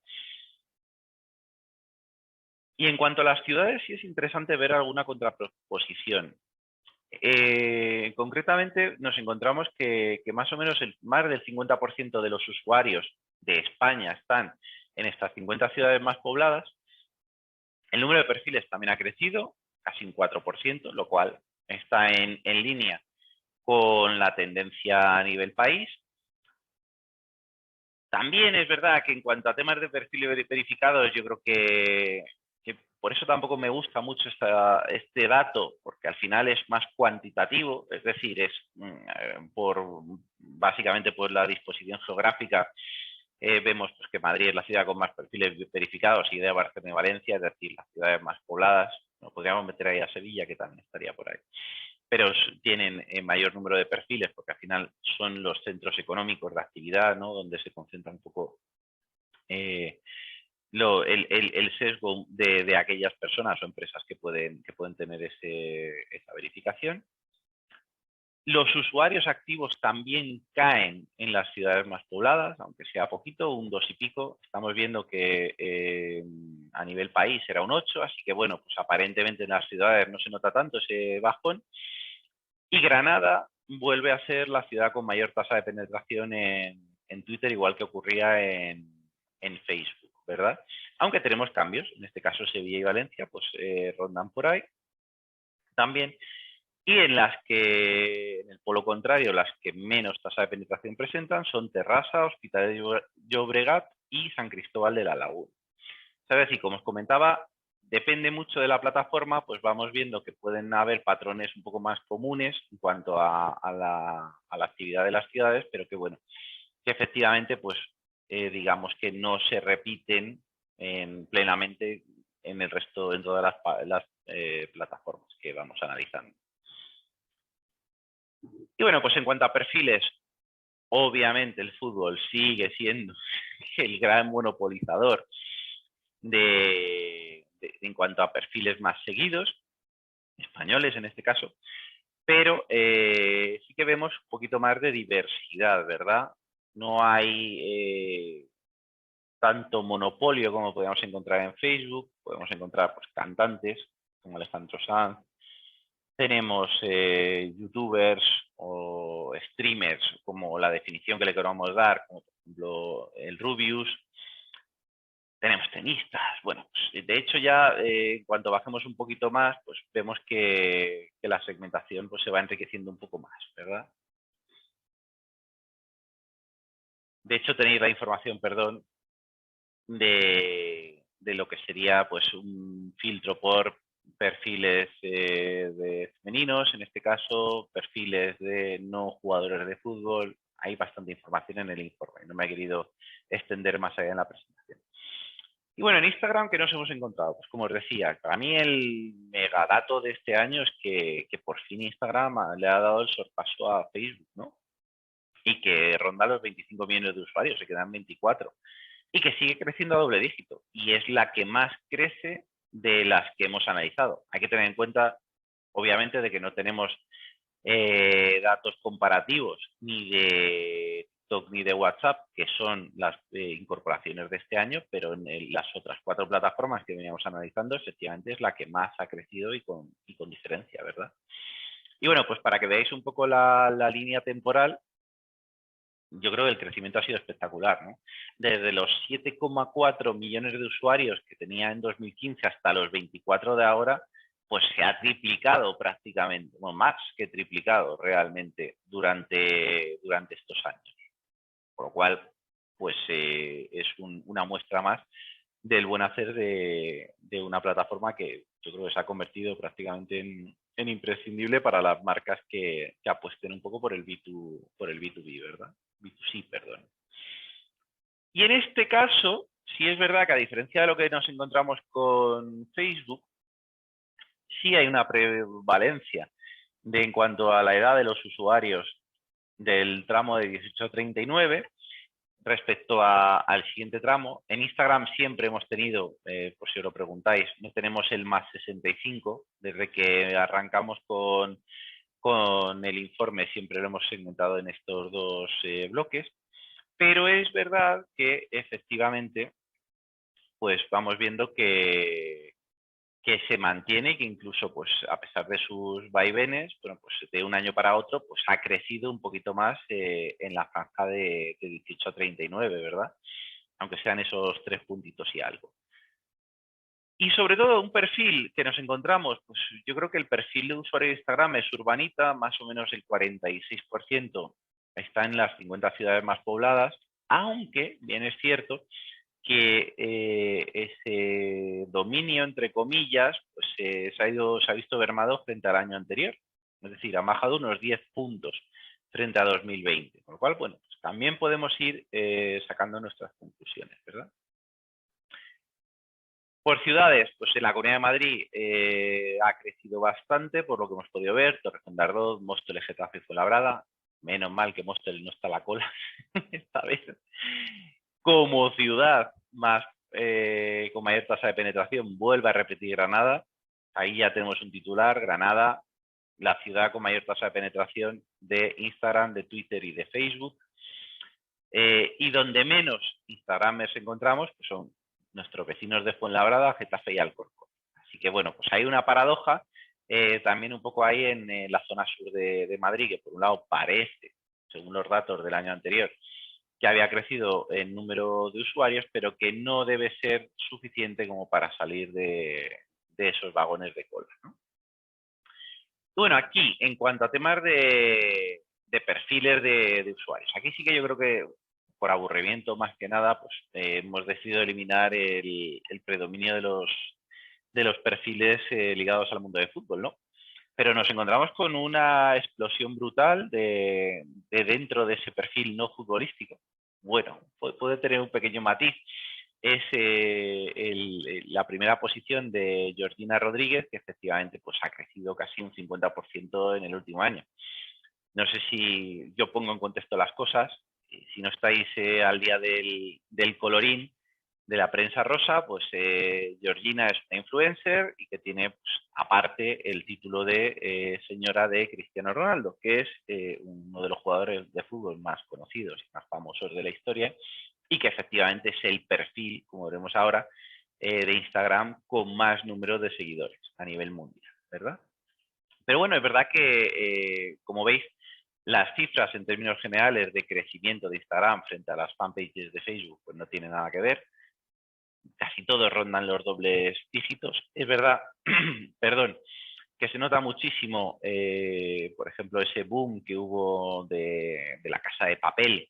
Y en cuanto a las ciudades, sí es interesante ver alguna contraposición. Concretamente, nos encontramos que más o menos más del 50% de los usuarios de España están en estas 50 ciudades más pobladas. El número de perfiles también ha crecido, casi un 4%, lo cual está en línea con la tendencia a nivel país. También es verdad que en cuanto a temas de perfiles verificados, yo creo que por eso tampoco me gusta mucho este dato, porque al final es más cuantitativo, es decir, es básicamente por la disposición geográfica. Vemos pues, que Madrid es la ciudad con más perfiles verificados, y de Barcelona y Valencia, es decir, las ciudades más pobladas. Nos podríamos meter ahí a Sevilla, que también estaría por ahí. Pero tienen mayor número de perfiles, porque al final son los centros económicos de actividad, ¿no? Donde se concentra un poco el sesgo de aquellas personas o empresas que pueden tener esa verificación. Los usuarios activos también caen en las ciudades más pobladas, aunque sea poquito, un 2 y pico. Estamos viendo que a nivel país era un 8, así que bueno, pues aparentemente en las ciudades no se nota tanto ese bajón. Y Granada vuelve a ser la ciudad con mayor tasa de penetración en Twitter, igual que ocurría en Facebook, ¿verdad? Aunque tenemos cambios, en este caso Sevilla y Valencia, pues rondan por ahí también. Y en las que, en el polo contrario, las que menos tasa de penetración presentan son Terrassa, Hospitalet de Llobregat y San Cristóbal de la Laguna. ¿Sabes? Y como os comentaba, depende mucho de la plataforma, pues vamos viendo que pueden haber patrones un poco más comunes en cuanto a la actividad de las ciudades, pero que bueno, que efectivamente, pues digamos que no se repiten plenamente en el resto, dentro de las plataformas que vamos analizando. Y bueno, pues en cuanto a perfiles, obviamente el fútbol sigue siendo el gran monopolizador en cuanto a perfiles más seguidos, españoles en este caso, pero sí que vemos un poquito más de diversidad, ¿verdad? No hay tanto monopolio como podemos encontrar en Facebook, podemos encontrar pues, cantantes como Alejandro Sanz, tenemos youtubers o streamers, como la definición que le queramos dar, como por ejemplo el Rubius, tenemos tenistas, bueno, pues, de hecho ya en cuanto bajemos un poquito más, pues vemos que la segmentación pues, se va enriqueciendo un poco más, ¿verdad? De hecho tenéis la información, perdón, de lo que sería pues un filtro por perfiles de femeninos, en este caso, perfiles de no jugadores de fútbol. Hay bastante información en el informe, no me he querido extender más allá en la presentación. Y bueno, en Instagram, ¿qué nos hemos encontrado? Pues como os decía, para mí el megadato de este año es que por fin Instagram le ha dado el sorpaso a Facebook, ¿no? Y que ronda los 25 millones de usuarios, se quedan 24. Y que sigue creciendo a doble dígito. Y es la que más crece de las que hemos analizado. Hay que tener en cuenta, obviamente, de que no tenemos datos comparativos ni de TikTok ni de WhatsApp, que son las incorporaciones de este año, pero en las otras 4 plataformas que veníamos analizando, efectivamente es la que más ha crecido y con diferencia, ¿verdad? Y bueno, pues para que veáis un poco la línea temporal, yo creo que el crecimiento ha sido espectacular, ¿no? Desde los 7,4 millones de usuarios que tenía en 2015 hasta los 24 de ahora, pues se ha triplicado prácticamente, bueno, más que triplicado realmente durante estos años. Por lo cual, pues es una muestra más del buen hacer de una plataforma que yo creo que se ha convertido prácticamente en imprescindible para las marcas que apuesten un poco por el B2B, ¿verdad? B2C, perdón. Y en este caso, sí es verdad que a diferencia de lo que nos encontramos con Facebook, sí hay una prevalencia en cuanto a la edad de los usuarios del tramo de 18 a 39 respecto al siguiente tramo. En Instagram siempre hemos tenido, por si os lo preguntáis, no tenemos el más 65, desde que arrancamos con el informe siempre lo hemos segmentado en estos 2 bloques, pero es verdad que efectivamente pues vamos viendo que se mantiene y que incluso pues a pesar de sus vaivenes, bueno, pues de un año para otro pues ha crecido un poquito más en la franja de 18 a 39, ¿verdad? Aunque sean esos 3 puntitos y algo. Y sobre todo un perfil que nos encontramos, pues yo creo que el perfil de usuario de Instagram es urbanita, más o menos el 46% está en las 50 ciudades más pobladas, aunque bien es cierto que ese dominio, entre comillas, pues se ha visto mermado frente al año anterior. Es decir, ha bajado unos 10 puntos frente a 2020. Con lo cual, bueno, pues también podemos ir sacando nuestras conclusiones, ¿verdad? Por ciudades, pues en la Comunidad de Madrid ha crecido bastante, por lo que hemos podido ver, Torrejón de Ardoz, Móstoles, Getafe y Fuenlabrada. Menos mal que Móstoles no está a la cola esta vez. Como ciudad más con mayor tasa de penetración, vuelve a repetir Granada. Ahí ya tenemos un titular, Granada, la ciudad con mayor tasa de penetración de Instagram, de Twitter y de Facebook. Y donde menos Instagramers encontramos, pues son nuestros vecinos de Fuenlabrada, Getafe y Alcorcón. Así que bueno, pues hay una paradoja también un poco ahí en la zona sur de Madrid, que por un lado parece, según los datos del año anterior, que había crecido en número de usuarios, pero que no debe ser suficiente como para salir de esos vagones de cola, ¿no? Bueno, aquí, en cuanto a temas de perfiles de usuarios, aquí sí que yo creo que por aburrimiento más que nada, pues hemos decidido eliminar el predominio de los perfiles ligados al mundo del fútbol, ¿no? Pero nos encontramos con una explosión brutal de dentro de ese perfil no futbolístico. Bueno, puede tener un pequeño matiz. Es la primera posición de Georgina Rodríguez, que efectivamente pues, ha crecido casi un 50% en el último año. No sé si yo pongo en contexto las cosas. Si no estáis al día del colorín de la prensa rosa, pues Georgina es una influencer y que tiene, pues, aparte, el título de señora de Cristiano Ronaldo, que es uno de los jugadores de fútbol más conocidos y más famosos de la historia, y que efectivamente es el perfil, como veremos ahora, de Instagram con más número de seguidores a nivel mundial, ¿verdad? Pero bueno, es verdad que, como veis, las cifras en términos generales de crecimiento de Instagram frente a las fanpages de Facebook pues no tienen nada que ver. Casi todos rondan los dobles dígitos. Es verdad, perdón, que se nota muchísimo, por ejemplo, ese boom que hubo de la Casa de Papel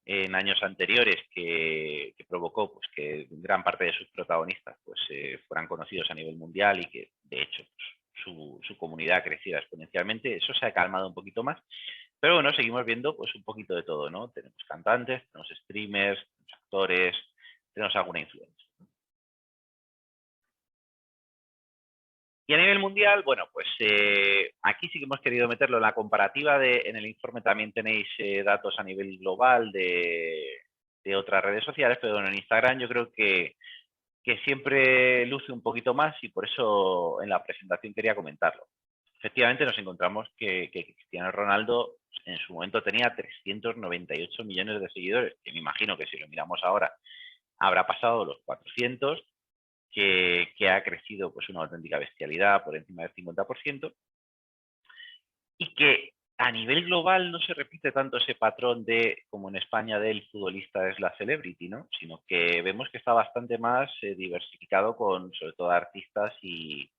en años anteriores que provocó pues, que gran parte de sus protagonistas pues, fueran conocidos a nivel mundial y que, de hecho, pues, su comunidad creciera exponencialmente. Eso se ha calmado un poquito más. Pero bueno, seguimos viendo pues un poquito de todo, ¿no? Tenemos cantantes, tenemos streamers, tenemos actores, tenemos alguna influencia. Y a nivel mundial, bueno, pues aquí sí que hemos querido meterlo en la comparativa en el informe también tenéis datos a nivel global de otras redes sociales, pero bueno, en Instagram yo creo que siempre luce un poquito más y por eso en la presentación quería comentarlo. Efectivamente nos encontramos que Cristiano Ronaldo en su momento tenía 398 millones de seguidores, que me imagino que si lo miramos ahora habrá pasado los 400, que ha crecido pues una auténtica bestialidad por encima del 50%, y que a nivel global no se repite tanto ese patrón de, como en España, del futbolista es la celebrity, ¿no? Sino que vemos que está bastante más diversificado con, sobre todo, artistas y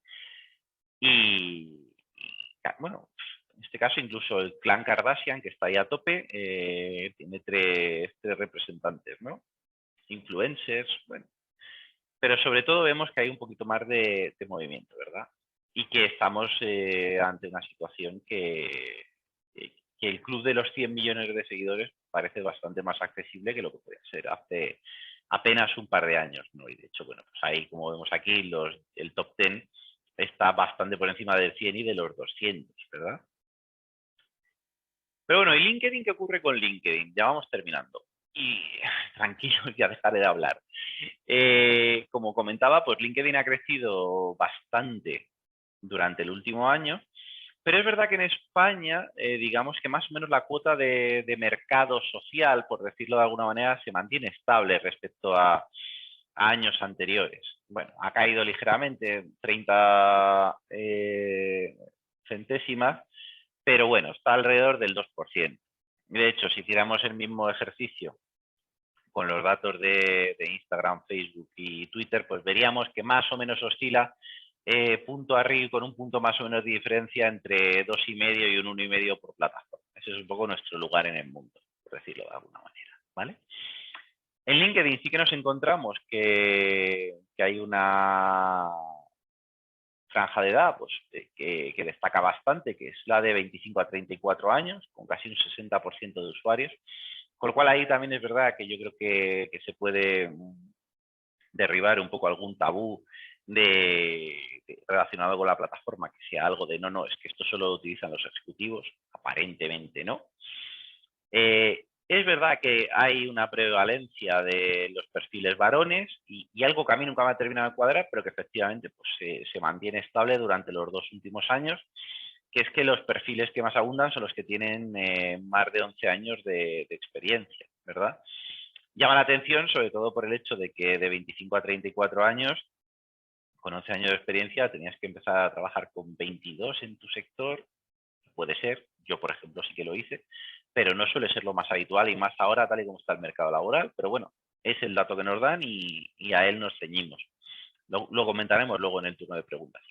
bueno, en este caso incluso el clan Kardashian, que está ahí a tope, tiene tres representantes, ¿no? Influencers, bueno. Pero sobre todo vemos que hay un poquito más de movimiento, ¿verdad? Y que estamos ante una situación que el club de los 100 millones de seguidores parece bastante más accesible que lo que podía ser hace apenas un par de años, ¿no? Y de hecho, bueno, pues ahí, como vemos aquí, el top 10 está bastante por encima del 100 y de los 200, ¿verdad? Pero bueno, ¿y LinkedIn? ¿Qué ocurre con LinkedIn? Ya vamos terminando. Y tranquilos, ya dejaré de hablar. Como comentaba, pues LinkedIn ha crecido bastante durante el último año, pero es verdad que en España, digamos que más o menos la cuota de mercado social, por decirlo de alguna manera, se mantiene estable respecto a años anteriores. Bueno, ha caído ligeramente, 30 centésimas, pero bueno, está alrededor del 2%. De hecho, si hiciéramos el mismo ejercicio con los datos de Instagram, Facebook y Twitter, pues veríamos que más o menos oscila punto arriba con un punto más o menos de diferencia entre 2,5 y un 1,5 por plataforma. Ese es un poco nuestro lugar en el mundo, por decirlo de alguna manera, ¿vale? En LinkedIn sí que nos encontramos que hay una franja de edad pues, que destaca bastante, que es la de 25 a 34 años, con casi un 60% de usuarios. Con lo cual ahí también es verdad que yo creo que se puede derribar un poco algún tabú relacionado con la plataforma, que sea algo de no, es que esto solo lo utilizan los ejecutivos, aparentemente no. Es verdad que hay una prevalencia de los perfiles varones y algo que a mí nunca me ha terminado de cuadrar, pero que efectivamente pues, se mantiene estable durante los 2 últimos años, que es que los perfiles que más abundan son los que tienen más de 11 años de experiencia, ¿verdad? Llama la atención sobre todo por el hecho de que de 25 a 34 años, con 11 años de experiencia, tenías que empezar a trabajar con 22 en tu sector. Puede ser, yo por ejemplo sí que lo hice, pero no suele ser lo más habitual y más ahora tal y como está el mercado laboral, pero bueno, es el dato que nos dan y a él nos ceñimos. Lo comentaremos luego en el turno de preguntas.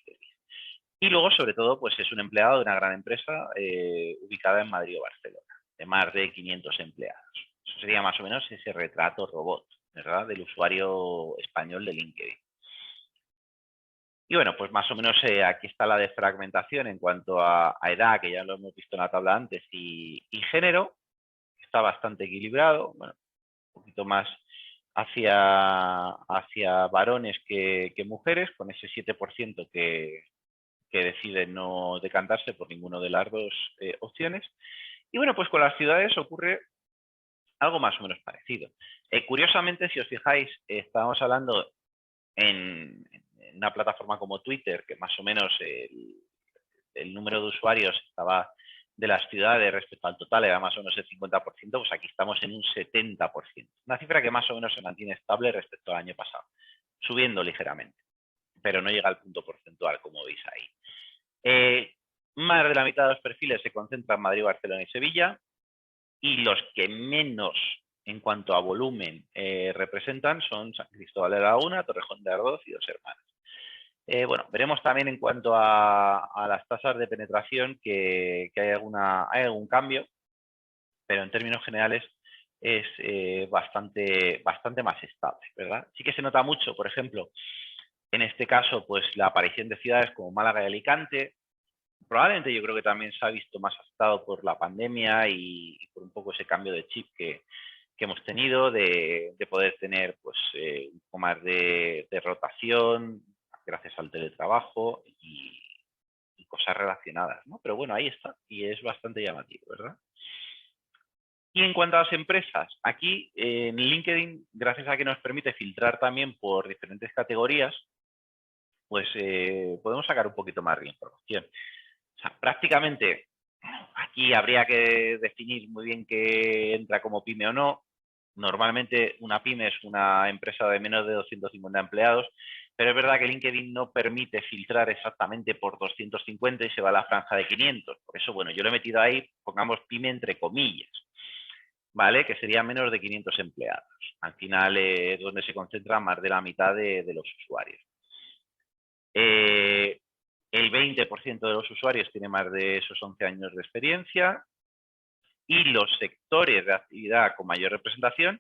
Y luego, sobre todo, pues es un empleado de una gran empresa ubicada en Madrid o Barcelona, de más de 500 empleados. Eso sería más o menos ese retrato robot, ¿verdad? Del usuario español de LinkedIn. Y bueno, pues más o menos aquí está la desfragmentación en cuanto a edad, que ya lo hemos visto en la tabla antes, y género. Está bastante equilibrado, bueno, un poquito más hacia varones que mujeres, con ese 7% que decide no decantarse por ninguna de las dos opciones. Y bueno, pues con las ciudades ocurre algo más o menos parecido. Curiosamente, si os fijáis, estábamos hablando en una plataforma como Twitter, que más o menos el número de usuarios estaba de las ciudades respecto al total era más o menos el 50%, pues aquí estamos en un 70%. Una cifra que más o menos se mantiene estable respecto al año pasado, subiendo ligeramente, pero no llega al punto porcentual, como veis ahí. Más de la mitad de los perfiles se concentran en Madrid, Barcelona y Sevilla, y los que menos en cuanto a volumen representan son San Cristóbal de la Laguna, Torrejón de Ardoz y Dos Hermanas. Bueno, veremos también en cuanto a las tasas de penetración que hay algún cambio, pero en términos generales es bastante más estable, ¿verdad? Sí que se nota mucho, por ejemplo, en este caso, pues la aparición de ciudades como Málaga y Alicante. Probablemente yo creo que también se ha visto más afectado por la pandemia y por un poco ese cambio de chip que hemos tenido de poder tener pues un poco más de rotación gracias al teletrabajo y cosas relacionadas, ¿no? Pero bueno, ahí está y es bastante llamativo, ¿verdad? Y en cuanto a las empresas, aquí en LinkedIn, gracias a que nos permite filtrar también por diferentes categorías, pues podemos sacar un poquito más de información. O sea, prácticamente aquí habría que definir muy bien qué entra como pyme o no. Normalmente una pyme es una empresa de menos de 250 empleados, pero es verdad que LinkedIn no permite filtrar exactamente por 250 y se va a la franja de 500. Por eso, bueno, yo lo he metido ahí, pongamos pyme entre comillas, ¿vale? Que sería menos de 500 empleados. Al final es donde se concentra más de la mitad de los usuarios. El 20% de los usuarios tiene más de esos 11 años de experiencia y los sectores de actividad con mayor representación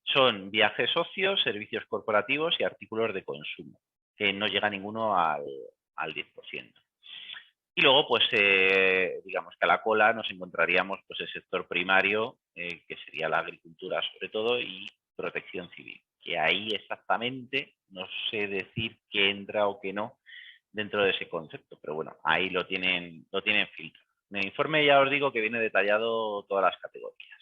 son viajes socios, servicios corporativos y artículos de consumo, que no llega ninguno al 10%. Y luego, pues, digamos que a la cola nos encontraríamos pues, el sector primario, que sería la agricultura sobre todo, y protección civil, que ahí exactamente no sé decir qué entra o qué no dentro de ese concepto, pero bueno, ahí lo tienen filtrado. En el informe ya os digo que viene detallado todas las categorías.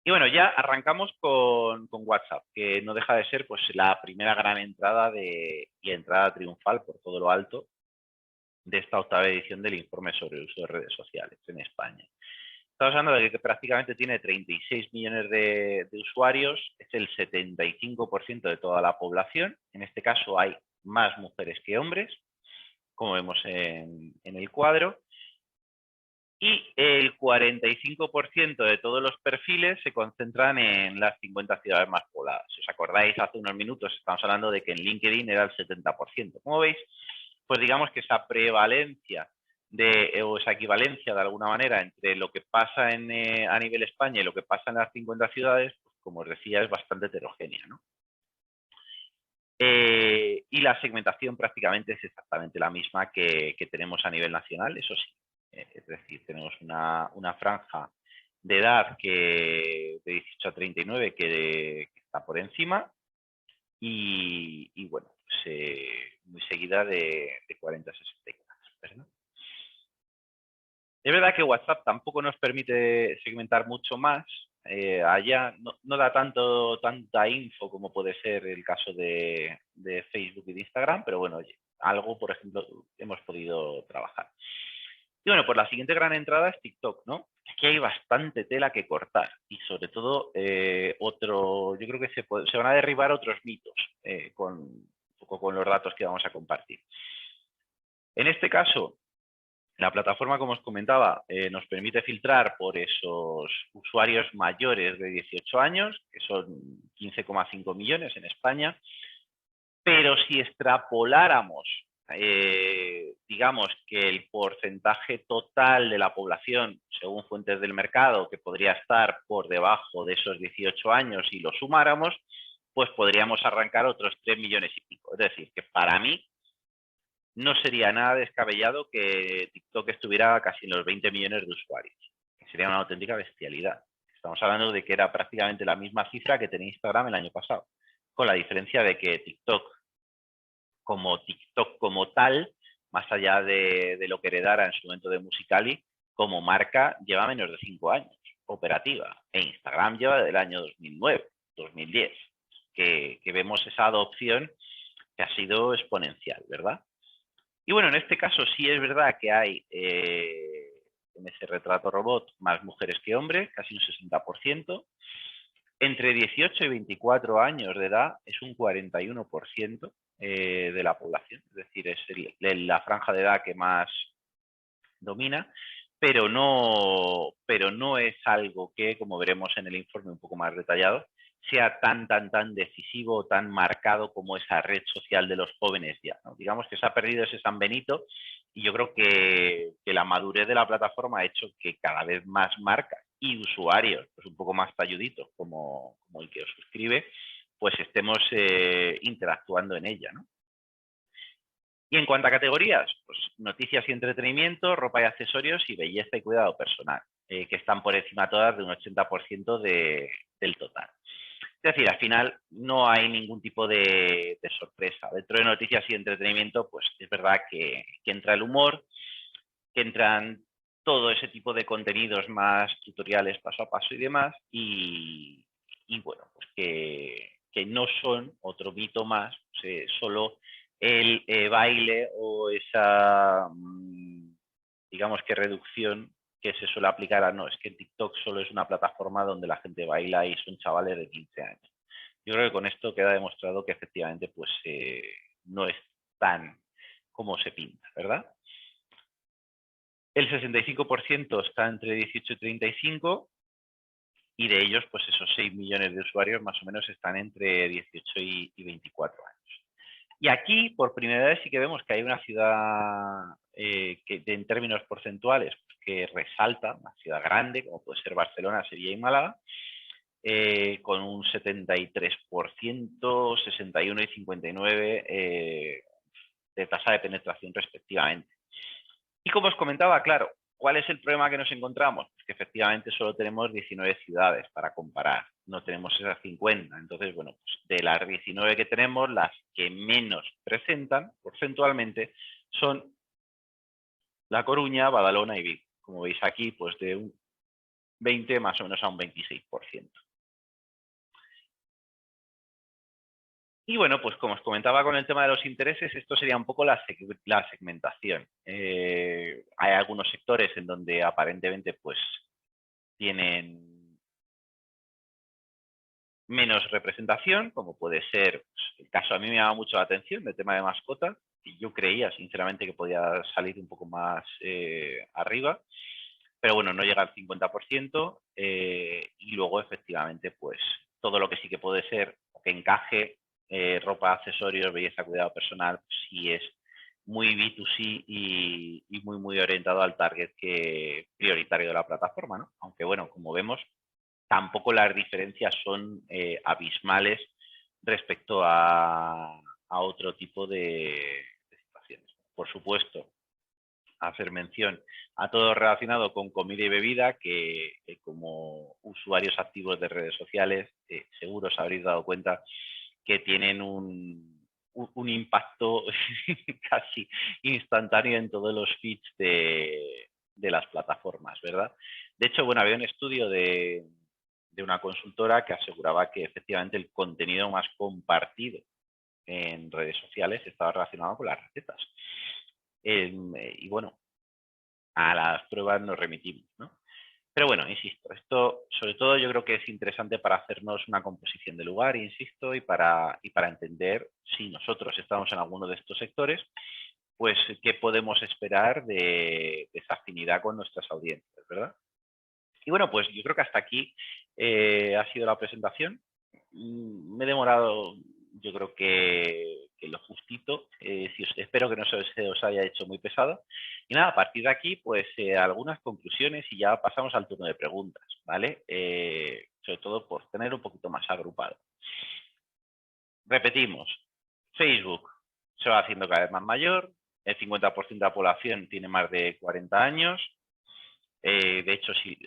Y bueno, ya arrancamos con WhatsApp, que no deja de ser pues la primera gran entrada y entrada triunfal por todo lo alto de esta octava edición del informe sobre el uso de redes sociales en España. Estamos hablando de que prácticamente tiene 36 millones de usuarios, es el 75% de toda la población. En este caso hay más mujeres que hombres, como vemos en el cuadro. Y el 45% de todos los perfiles se concentran en las 50 ciudades más pobladas. Si os acordáis, hace unos minutos estamos hablando de que en LinkedIn era el 70%. Como veis, pues digamos que esa prevalencia o esa equivalencia de alguna manera entre lo que pasa a nivel España y lo que pasa en las 50 ciudades, pues, como os decía, es bastante heterogénea, ¿no? Y la segmentación prácticamente es exactamente la misma que tenemos a nivel nacional, eso sí. Es decir, tenemos una franja de edad de 18 a 39 que está por encima y bueno, pues, muy seguida de 40 a 64, ¿verdad? Es verdad que WhatsApp tampoco nos permite segmentar mucho más. Allá no da tanta info como puede ser el caso de Facebook y de Instagram, pero bueno, oye, algo, por ejemplo, hemos podido trabajar. Y bueno, pues la siguiente gran entrada es TikTok, ¿no? Aquí hay bastante tela que cortar y sobre todo yo creo que se van a derribar otros mitos un poco con los datos que vamos a compartir. En este caso, la plataforma, como os comentaba, nos permite filtrar por esos usuarios mayores de 18 años, que son 15,5 millones en España, pero si extrapoláramos digamos que el porcentaje total de la población, según fuentes del mercado, que podría estar por debajo de esos 18 años y lo sumáramos, pues podríamos arrancar otros 3 millones y pico. Es decir, que para mí no sería nada descabellado que TikTok estuviera casi en los 20 millones de usuarios. Sería una auténtica bestialidad. Estamos hablando de que era prácticamente la misma cifra que tenía Instagram el año pasado, con la diferencia de que TikTok como tal, más allá de lo que heredara en su momento de Musical.ly, como marca lleva menos de 5 años operativa. E Instagram lleva del año 2009, 2010, que vemos esa adopción que ha sido exponencial, ¿verdad? Y bueno, en este caso sí es verdad que hay en ese retrato robot más mujeres que hombres, casi un 60%. Entre 18 y 24 años de edad es un 41% de la población, es decir, es la franja de edad que más domina, pero no es algo que, como veremos en el informe un poco más detallado, sea tan decisivo, tan marcado como esa red social de los jóvenes ya, ¿no? Digamos que se ha perdido ese San Benito y yo creo que la madurez de la plataforma ha hecho que cada vez más marcas y usuarios, pues un poco más talluditos como el que os suscribe, pues estemos interactuando en ella, ¿no? Y en cuanto a categorías, pues noticias y entretenimiento, ropa y accesorios y belleza y cuidado personal, que están por encima todas de un 80% del total. Es decir, al final no hay ningún tipo de sorpresa. Dentro de noticias y entretenimiento, pues es verdad que entra el humor, que entran todo ese tipo de contenidos más tutoriales paso a paso y demás, y bueno, pues que no son otro mito más, solo el baile o esa, digamos que reducción que se suele aplicar a no, es que TikTok solo es una plataforma donde la gente baila y son chavales de 15 años. Yo creo que con esto queda demostrado que efectivamente pues no es tan como se pinta, ¿verdad? El 65% está entre 18 y 35 y de ellos, pues esos 6 millones de usuarios más o menos están entre 18 y 24 años. Y aquí, por primera vez, sí que vemos que hay una ciudad que en términos porcentuales que resalta, una ciudad grande, como puede ser Barcelona, Sevilla y Málaga, con un 73%, 61 y 59 de tasa de penetración respectivamente. Y como os comentaba, claro, ¿cuál es el problema que nos encontramos? Pues que efectivamente solo tenemos 19 ciudades para comparar, no tenemos esas 50. Entonces, bueno, pues de las 19 que tenemos, las que menos presentan porcentualmente son La Coruña, Badalona y Vigo. Como veis aquí, pues de un 20 más o menos a un 26%. Y bueno, pues como os comentaba con el tema de los intereses, esto sería un poco la segmentación. Hay algunos sectores en donde aparentemente pues tienen menos representación, como puede ser pues, el caso, a mí me llama mucho la atención del tema de mascotas, y yo creía sinceramente que podía salir un poco más arriba, pero bueno, no llega al 50%, y luego efectivamente pues todo lo que sí que puede ser que encaje, ropa, accesorios, belleza, cuidado personal, pues sí es muy B2C y muy orientado al target prioritario de la plataforma, ¿no? Aunque bueno, como vemos, tampoco las diferencias son abismales respecto a otro tipo de situaciones. Por supuesto, hacer mención a todo relacionado con comida y bebida, que como usuarios activos de redes sociales seguro os habréis dado cuenta que tienen un impacto casi instantáneo en todos los feeds de las plataformas, ¿verdad? De hecho, bueno, había un estudio de una consultora que aseguraba que efectivamente el contenido más compartido en redes sociales estaba relacionado con las recetas. Y bueno, a las pruebas nos remitimos, ¿no? Pero bueno, insisto, esto sobre todo yo creo que es interesante para hacernos una composición de lugar, insisto, y para entender si nosotros estamos en alguno de estos sectores, pues qué podemos esperar de esa afinidad con nuestras audiencias, ¿verdad? Y bueno, pues yo creo que hasta aquí ha sido la presentación. Me he demorado, yo creo que lo justito. Espero que no se os haya hecho muy pesado. Y nada, a partir de aquí, pues algunas conclusiones y ya pasamos al turno de preguntas, ¿vale? Sobre todo por tener un poquito más agrupado. Repetimos, Facebook se va haciendo cada vez más mayor, el 50% de la población tiene más de 40 años. De hecho, si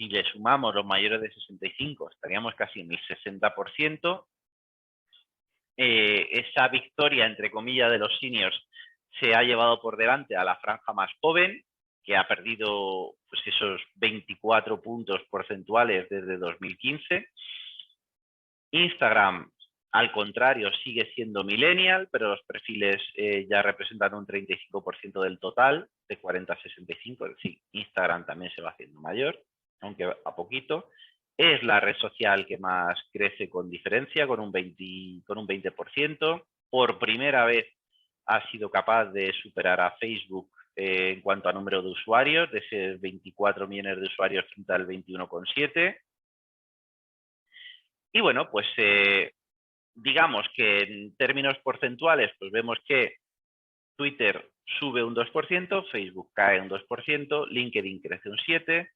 le sumamos los mayores de 65, estaríamos casi en el 60%. Esa victoria, entre comillas, de los seniors se ha llevado por delante a la franja más joven, que ha perdido pues, esos 24 puntos porcentuales desde 2015. Instagram, al contrario, sigue siendo millennial, pero los perfiles ya representan un 35% del total, de 40 a 65, es decir, Instagram también se va haciendo mayor, aunque a poquito. Es la red social que más crece con diferencia, con un 20%. Por primera vez ha sido capaz de superar a Facebook en cuanto a número de usuarios, de ser 24 millones de usuarios frente al 21,7. Y bueno, pues digamos que en términos porcentuales, pues vemos que Twitter sube un 2%, Facebook cae un 2%, LinkedIn crece un 7%,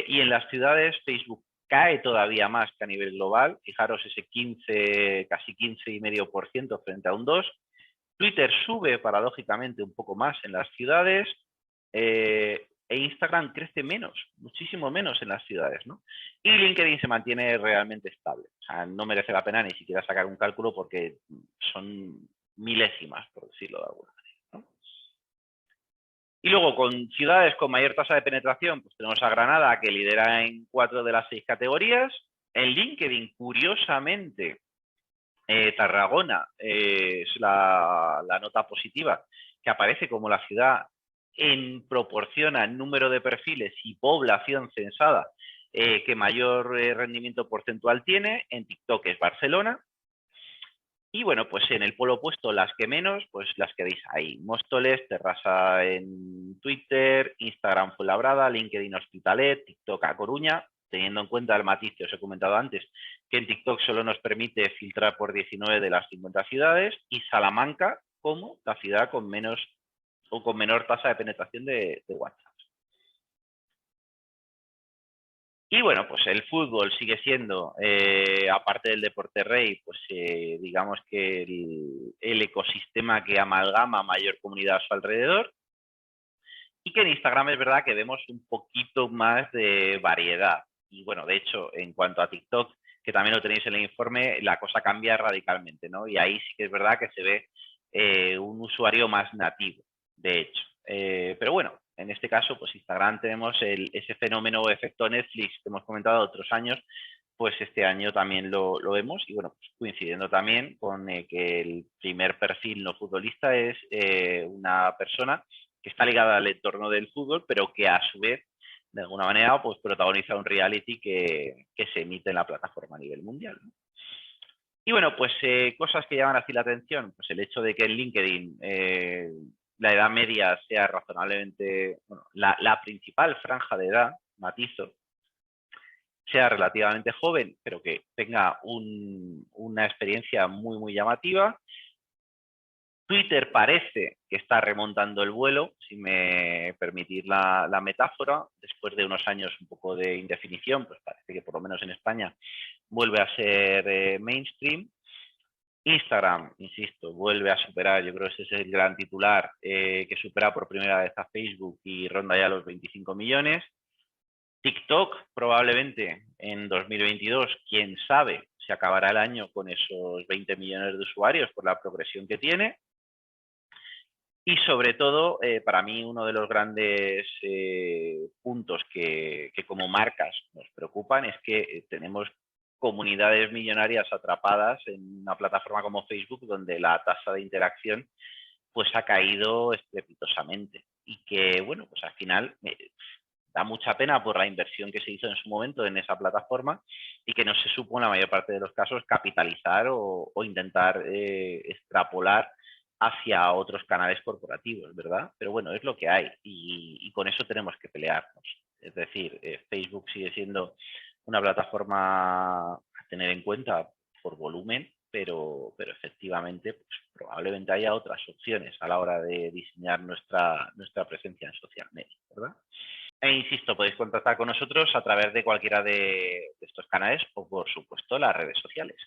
y en las ciudades Facebook cae todavía más que a nivel global. Fijaros ese 15, casi 15,5% frente a un 2%. Twitter sube paradójicamente un poco más en las ciudades, e Instagram crece menos, muchísimo menos en las ciudades, ¿no? Y LinkedIn se mantiene realmente estable. O sea, no merece la pena ni siquiera sacar un cálculo porque son milésimas, por decirlo de alguna manera, ¿no? Y luego, con ciudades con mayor tasa de penetración, pues tenemos a Granada, que lidera en 4 de las 6 categorías. En LinkedIn, curiosamente, Tarragona es la nota positiva, que aparece como la ciudad en proporción al número de perfiles y población censada que mayor rendimiento porcentual tiene. En TikTok es Barcelona. Y bueno, pues en el polo opuesto, las que menos, pues las que veis ahí. Móstoles, Terrassa en Twitter, Instagram Fuenlabrada, LinkedIn Hospitalet, TikTok A Coruña, teniendo en cuenta el matiz que os he comentado antes, que en TikTok solo nos permite filtrar por 19 de las 50 ciudades, y Salamanca como la ciudad con menos o con menor tasa de penetración de WhatsApp. Y bueno, pues el fútbol sigue siendo, aparte del deporte rey, pues digamos que el ecosistema que amalgama mayor comunidad a su alrededor. Y que en Instagram es verdad que vemos un poquito más de variedad. Y bueno, de hecho, en cuanto a TikTok, que también lo tenéis en el informe, la cosa cambia radicalmente, ¿no? Y ahí sí que es verdad que se ve un usuario más nativo, de hecho. Pero bueno, en este caso, pues Instagram tenemos ese fenómeno o efecto Netflix que hemos comentado otros años, pues este año también lo vemos. Y bueno, pues coincidiendo también con que el primer perfil no futbolista es una persona que está ligada al entorno del fútbol, pero que a su vez, de alguna manera, pues protagoniza un reality que se emite en la plataforma a nivel mundial, ¿no? Y bueno, pues cosas que llaman así la atención, pues el hecho de que en LinkedIn la edad media sea razonablemente, bueno, la principal franja de edad, matizo, sea relativamente joven, pero que tenga una experiencia muy, muy llamativa. Twitter parece que está remontando el vuelo, si me permitís la metáfora, después de unos años un poco de indefinición, pues parece que por lo menos en España vuelve a ser mainstream. Instagram, insisto, vuelve a superar, yo creo que ese es el gran titular, que supera por primera vez a Facebook y ronda ya los 25 millones. TikTok probablemente en 2022, quién sabe, se acabará el año con esos 20 millones de usuarios por la progresión que tiene. Y sobre todo, para mí, uno de los grandes puntos que como marcas nos preocupan es que tenemos comunidades millonarias atrapadas en una plataforma como Facebook, donde la tasa de interacción pues ha caído estrepitosamente. Y que, bueno, pues al final da mucha pena por la inversión que se hizo en su momento en esa plataforma y que no se supo en la mayor parte de los casos capitalizar o intentar extrapolar hacia otros canales corporativos, ¿verdad? Pero bueno, es lo que hay y con eso tenemos que pelearnos. Es decir, Facebook sigue siendo una plataforma a tener en cuenta por volumen, pero efectivamente pues, probablemente haya otras opciones a la hora de diseñar nuestra presencia en social media, ¿verdad? E insisto, podéis contactar con nosotros a través de cualquiera de estos canales o, por supuesto, las redes sociales.